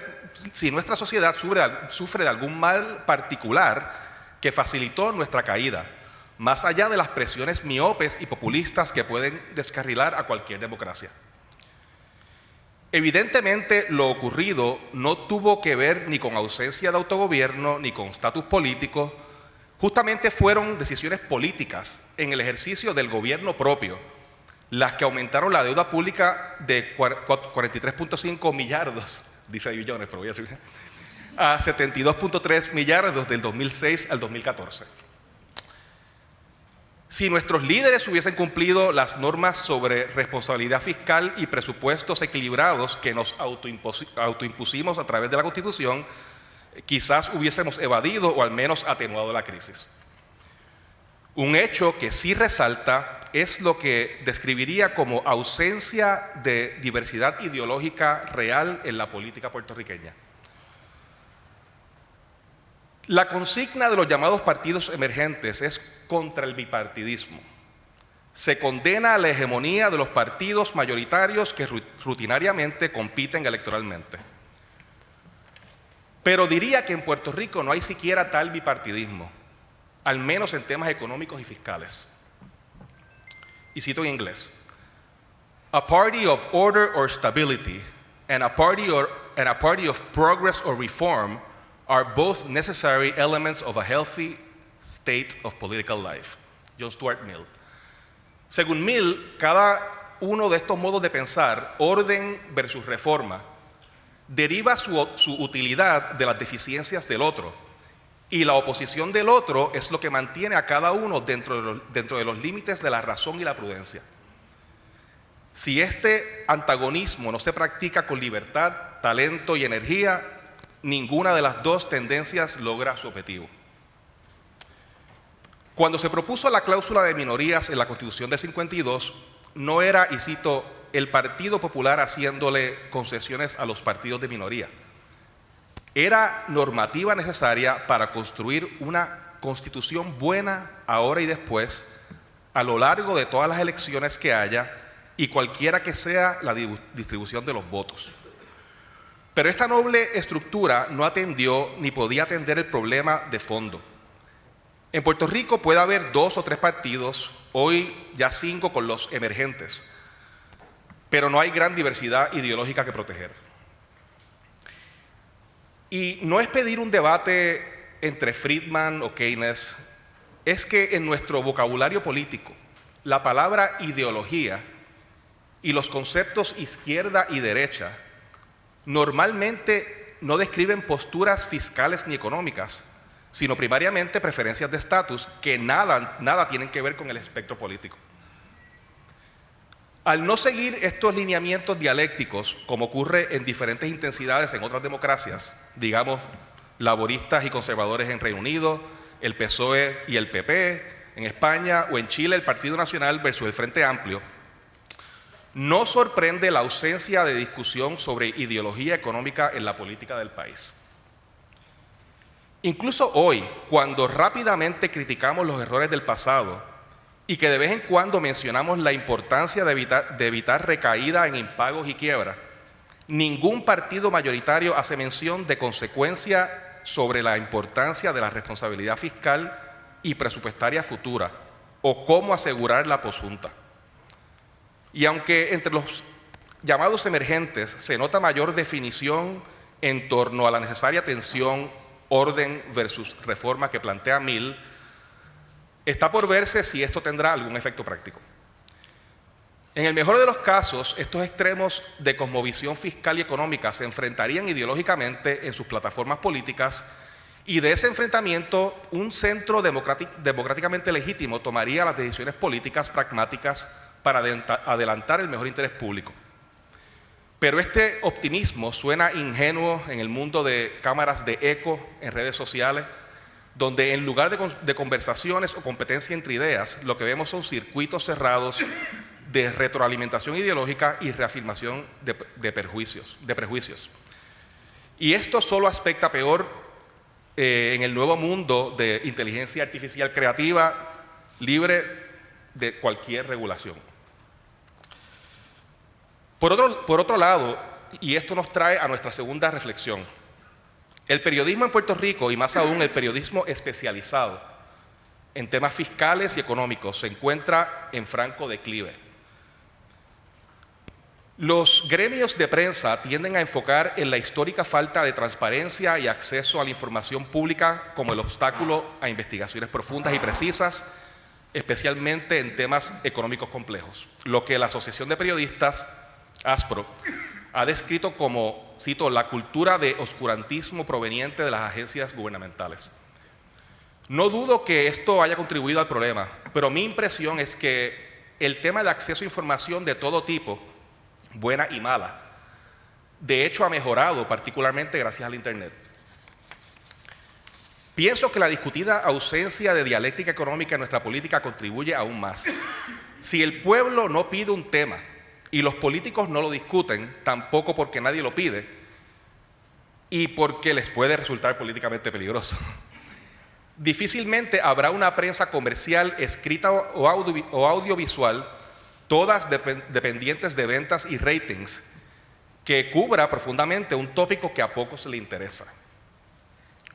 algún mal particular que facilitó nuestra caída, más allá de las presiones miopes y populistas que pueden descarrilar a cualquier democracia. Evidentemente, lo ocurrido no tuvo que ver ni con ausencia de autogobierno ni con estatus político, Justamente fueron decisiones políticas en el ejercicio del gobierno propio las que aumentaron la deuda pública de 43.5 millardos, dice billones, pero voy a decir, a 72.3 millardos del 2006 al 2014. Si nuestros líderes hubiesen cumplido las normas sobre responsabilidad fiscal y presupuestos equilibrados que nos autoimpusimos a través de la Constitución, quizás hubiésemos evadido o al menos atenuado la crisis. Un hecho que sí resalta es lo que describiría como ausencia de diversidad ideológica real en la política puertorriqueña. La consigna de los llamados partidos emergentes es contra el bipartidismo. Se condena la hegemonía de los partidos mayoritarios que rutinariamente compiten electoralmente. Pero diría que en Puerto Rico no hay siquiera tal bipartidismo, al menos en temas económicos y fiscales. Y cito en inglés: "A party of order or stability and a party of progress or reform are both necessary elements of a healthy state of political life." John Stuart Mill. Según Mill, cada uno de estos modos de pensar, orden versus reforma, deriva su utilidad de las deficiencias del otro, y la oposición del otro es lo que mantiene a cada uno dentro de los límites de la razón y la prudencia. Si este antagonismo no se practica con libertad, talento y energía, ninguna de las dos tendencias logra su objetivo. Cuando se propuso la cláusula de minorías en la Constitución de 52, no era, y cito, el Partido Popular haciéndole concesiones a los partidos de minoría. Era normativa necesaria para construir una constitución buena ahora y después, a lo largo de todas las elecciones que haya y cualquiera que sea la distribución de los votos. Pero esta noble estructura no atendió ni podía atender el problema de fondo. En Puerto Rico puede haber 2 o 3 partidos, hoy ya 5 con los emergentes, pero no hay gran diversidad ideológica que proteger. Y no es pedir un debate entre Friedman o Keynes, es que en nuestro vocabulario político, la palabra ideología y los conceptos izquierda y derecha normalmente no describen posturas fiscales ni económicas, sino primariamente preferencias de estatus que nada tienen que ver con el espectro político. Al no seguir estos lineamientos dialécticos, como ocurre en diferentes intensidades en otras democracias, digamos, laboristas y conservadores en Reino Unido, el PSOE y el PP, en España o en Chile el Partido Nacional versus el Frente Amplio, no sorprende la ausencia de discusión sobre ideología económica en la política del país. Incluso hoy, cuando rápidamente criticamos los errores del pasado y que de vez en cuando mencionamos la importancia de evitar recaída en impagos y quiebra, ningún partido mayoritario hace mención de consecuencia sobre la importancia de la responsabilidad fiscal y presupuestaria futura o cómo asegurar la posjunta. Y aunque entre los llamados emergentes se nota mayor definición en torno a la necesaria tensión, orden versus reforma que plantea Mill, está por verse si esto tendrá algún efecto práctico. En el mejor de los casos, estos extremos de cosmovisión fiscal y económica se enfrentarían ideológicamente en sus plataformas políticas y de ese enfrentamiento un centro democráticamente legítimo tomaría las decisiones políticas pragmáticas para adelantar el mejor interés público. Pero este optimismo suena ingenuo en el mundo de cámaras de eco en redes sociales, donde en lugar de conversaciones o competencia entre ideas, lo que vemos son circuitos cerrados de retroalimentación ideológica y reafirmación de prejuicios. Y esto solo aspecta peor en el nuevo mundo de inteligencia artificial creativa, libre de cualquier regulación. Por otro lado, y esto nos trae a nuestra segunda reflexión, el periodismo en Puerto Rico, y más aún el periodismo especializado en temas fiscales y económicos, se encuentra en franco declive. Los gremios de prensa tienden a enfocar en la histórica falta de transparencia y acceso a la información pública como el obstáculo a investigaciones profundas y precisas, especialmente en temas económicos complejos, lo que la Asociación de Periodistas, ASPRO, ha descrito como, cito, la cultura de oscurantismo proveniente de las agencias gubernamentales. No dudo que esto haya contribuido al problema, pero mi impresión es que el tema de acceso a información de todo tipo, buena y mala, de hecho ha mejorado particularmente gracias al Internet. Pienso que la discutida ausencia de dialéctica económica en nuestra política contribuye aún más. Si el pueblo no pide un tema y los políticos no lo discuten, tampoco porque nadie lo pide y porque les puede resultar políticamente peligroso. Difícilmente habrá una prensa comercial, escrita o audiovisual, todas dependientes de ventas y ratings, que cubra profundamente un tópico que a pocos le interesa.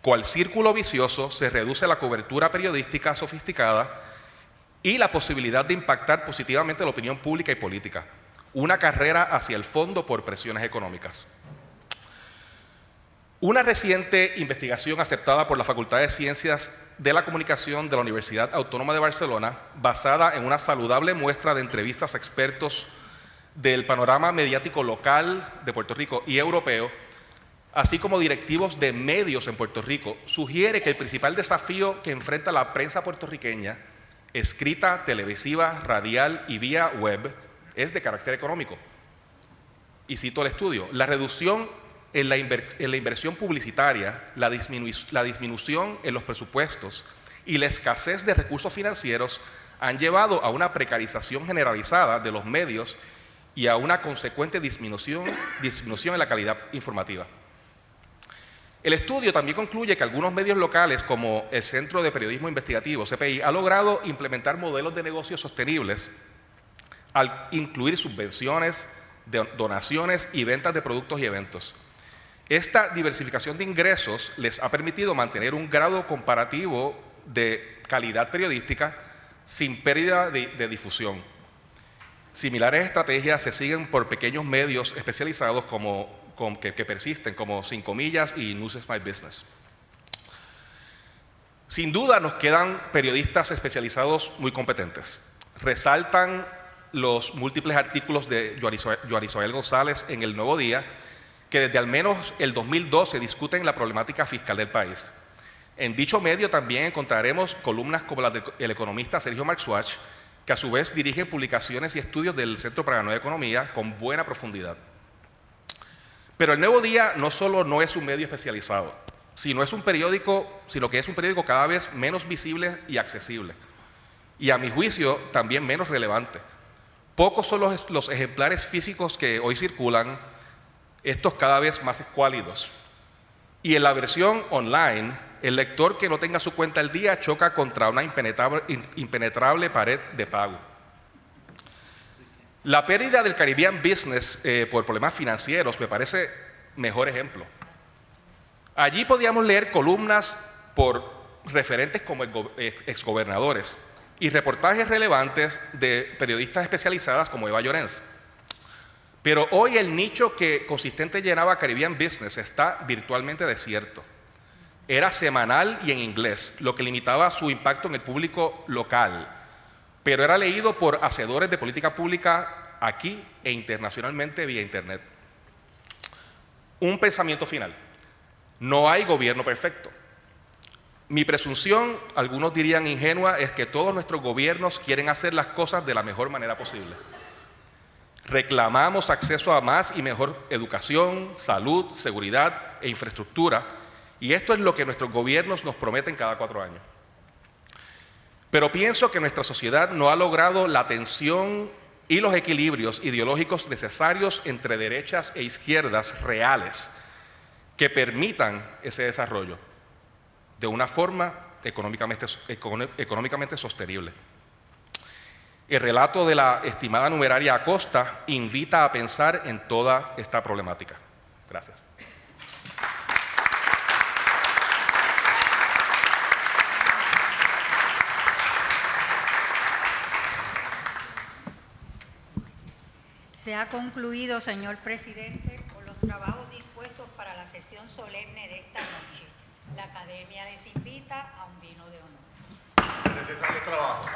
Cual círculo vicioso se reduce la cobertura periodística sofisticada y la posibilidad de impactar positivamente la opinión pública y política. Una carrera hacia el fondo por presiones económicas. Una reciente investigación aceptada por la Facultad de Ciencias de la Comunicación de la Universidad Autónoma de Barcelona, basada en una saludable muestra de entrevistas a expertos del panorama mediático local de Puerto Rico y europeo, así como directivos de medios en Puerto Rico, sugiere que el principal desafío que enfrenta la prensa puertorriqueña, escrita, televisiva, radial y vía web, es de carácter económico. Y cito el estudio: la reducción en la inversión publicitaria, la disminución en los presupuestos y la escasez de recursos financieros han llevado a una precarización generalizada de los medios y a una consecuente disminución en la calidad informativa. El estudio también concluye que algunos medios locales, como el Centro de Periodismo Investigativo, CPI, ha logrado implementar modelos de negocios sostenibles al incluir subvenciones, donaciones y ventas de productos y eventos. Esta diversificación de ingresos les ha permitido mantener un grado comparativo de calidad periodística sin pérdida de difusión. Similares estrategias se siguen por pequeños medios especializados que persisten, como 5 Millas y News is My Business. Sin duda nos quedan periodistas especializados muy competentes. Resaltan los múltiples artículos de Joan Isabel González en El Nuevo Día, que desde al menos el 2012 discuten la problemática fiscal del país. En dicho medio también encontraremos columnas como las del economista Sergio Marxuach, que a su vez dirigen publicaciones y estudios del Centro para la Nueva Economía con buena profundidad. Pero El Nuevo Día no solo no es un medio especializado, sino que es un periódico cada vez menos visible y accesible, y a mi juicio también menos relevante. Pocos son los ejemplares físicos que hoy circulan, estos cada vez más escuálidos. Y en la versión online, el lector que no tenga su cuenta al día choca contra una impenetrable pared de pago. La pérdida del Caribbean Business por problemas financieros me parece mejor ejemplo. Allí podíamos leer columnas por referentes como exgobernadores y reportajes relevantes de periodistas especializadas como Eva Llorens. Pero hoy el nicho que consistente llenaba Caribbean Business está virtualmente desierto. Era semanal y en inglés, lo que limitaba su impacto en el público local, pero era leído por hacedores de política pública aquí e internacionalmente vía Internet. Un pensamiento final: no hay gobierno perfecto. Mi presunción, algunos dirían ingenua, es que todos nuestros gobiernos quieren hacer las cosas de la mejor manera posible. Reclamamos acceso a más y mejor educación, salud, seguridad e infraestructura, y esto es lo que nuestros gobiernos nos prometen cada 4 años. Pero pienso que nuestra sociedad no ha logrado la tensión y los equilibrios ideológicos necesarios entre derechas e izquierdas reales que permitan ese desarrollo de una forma económicamente sostenible. El relato de la estimada numeraria Acosta invita a pensar en toda esta problemática. Gracias. Se ha concluido, señor presidente, con los trabajos dispuestos para la sesión solemne de esta noche. La Academia les invita a un vino de honor. Necesarios trabajos.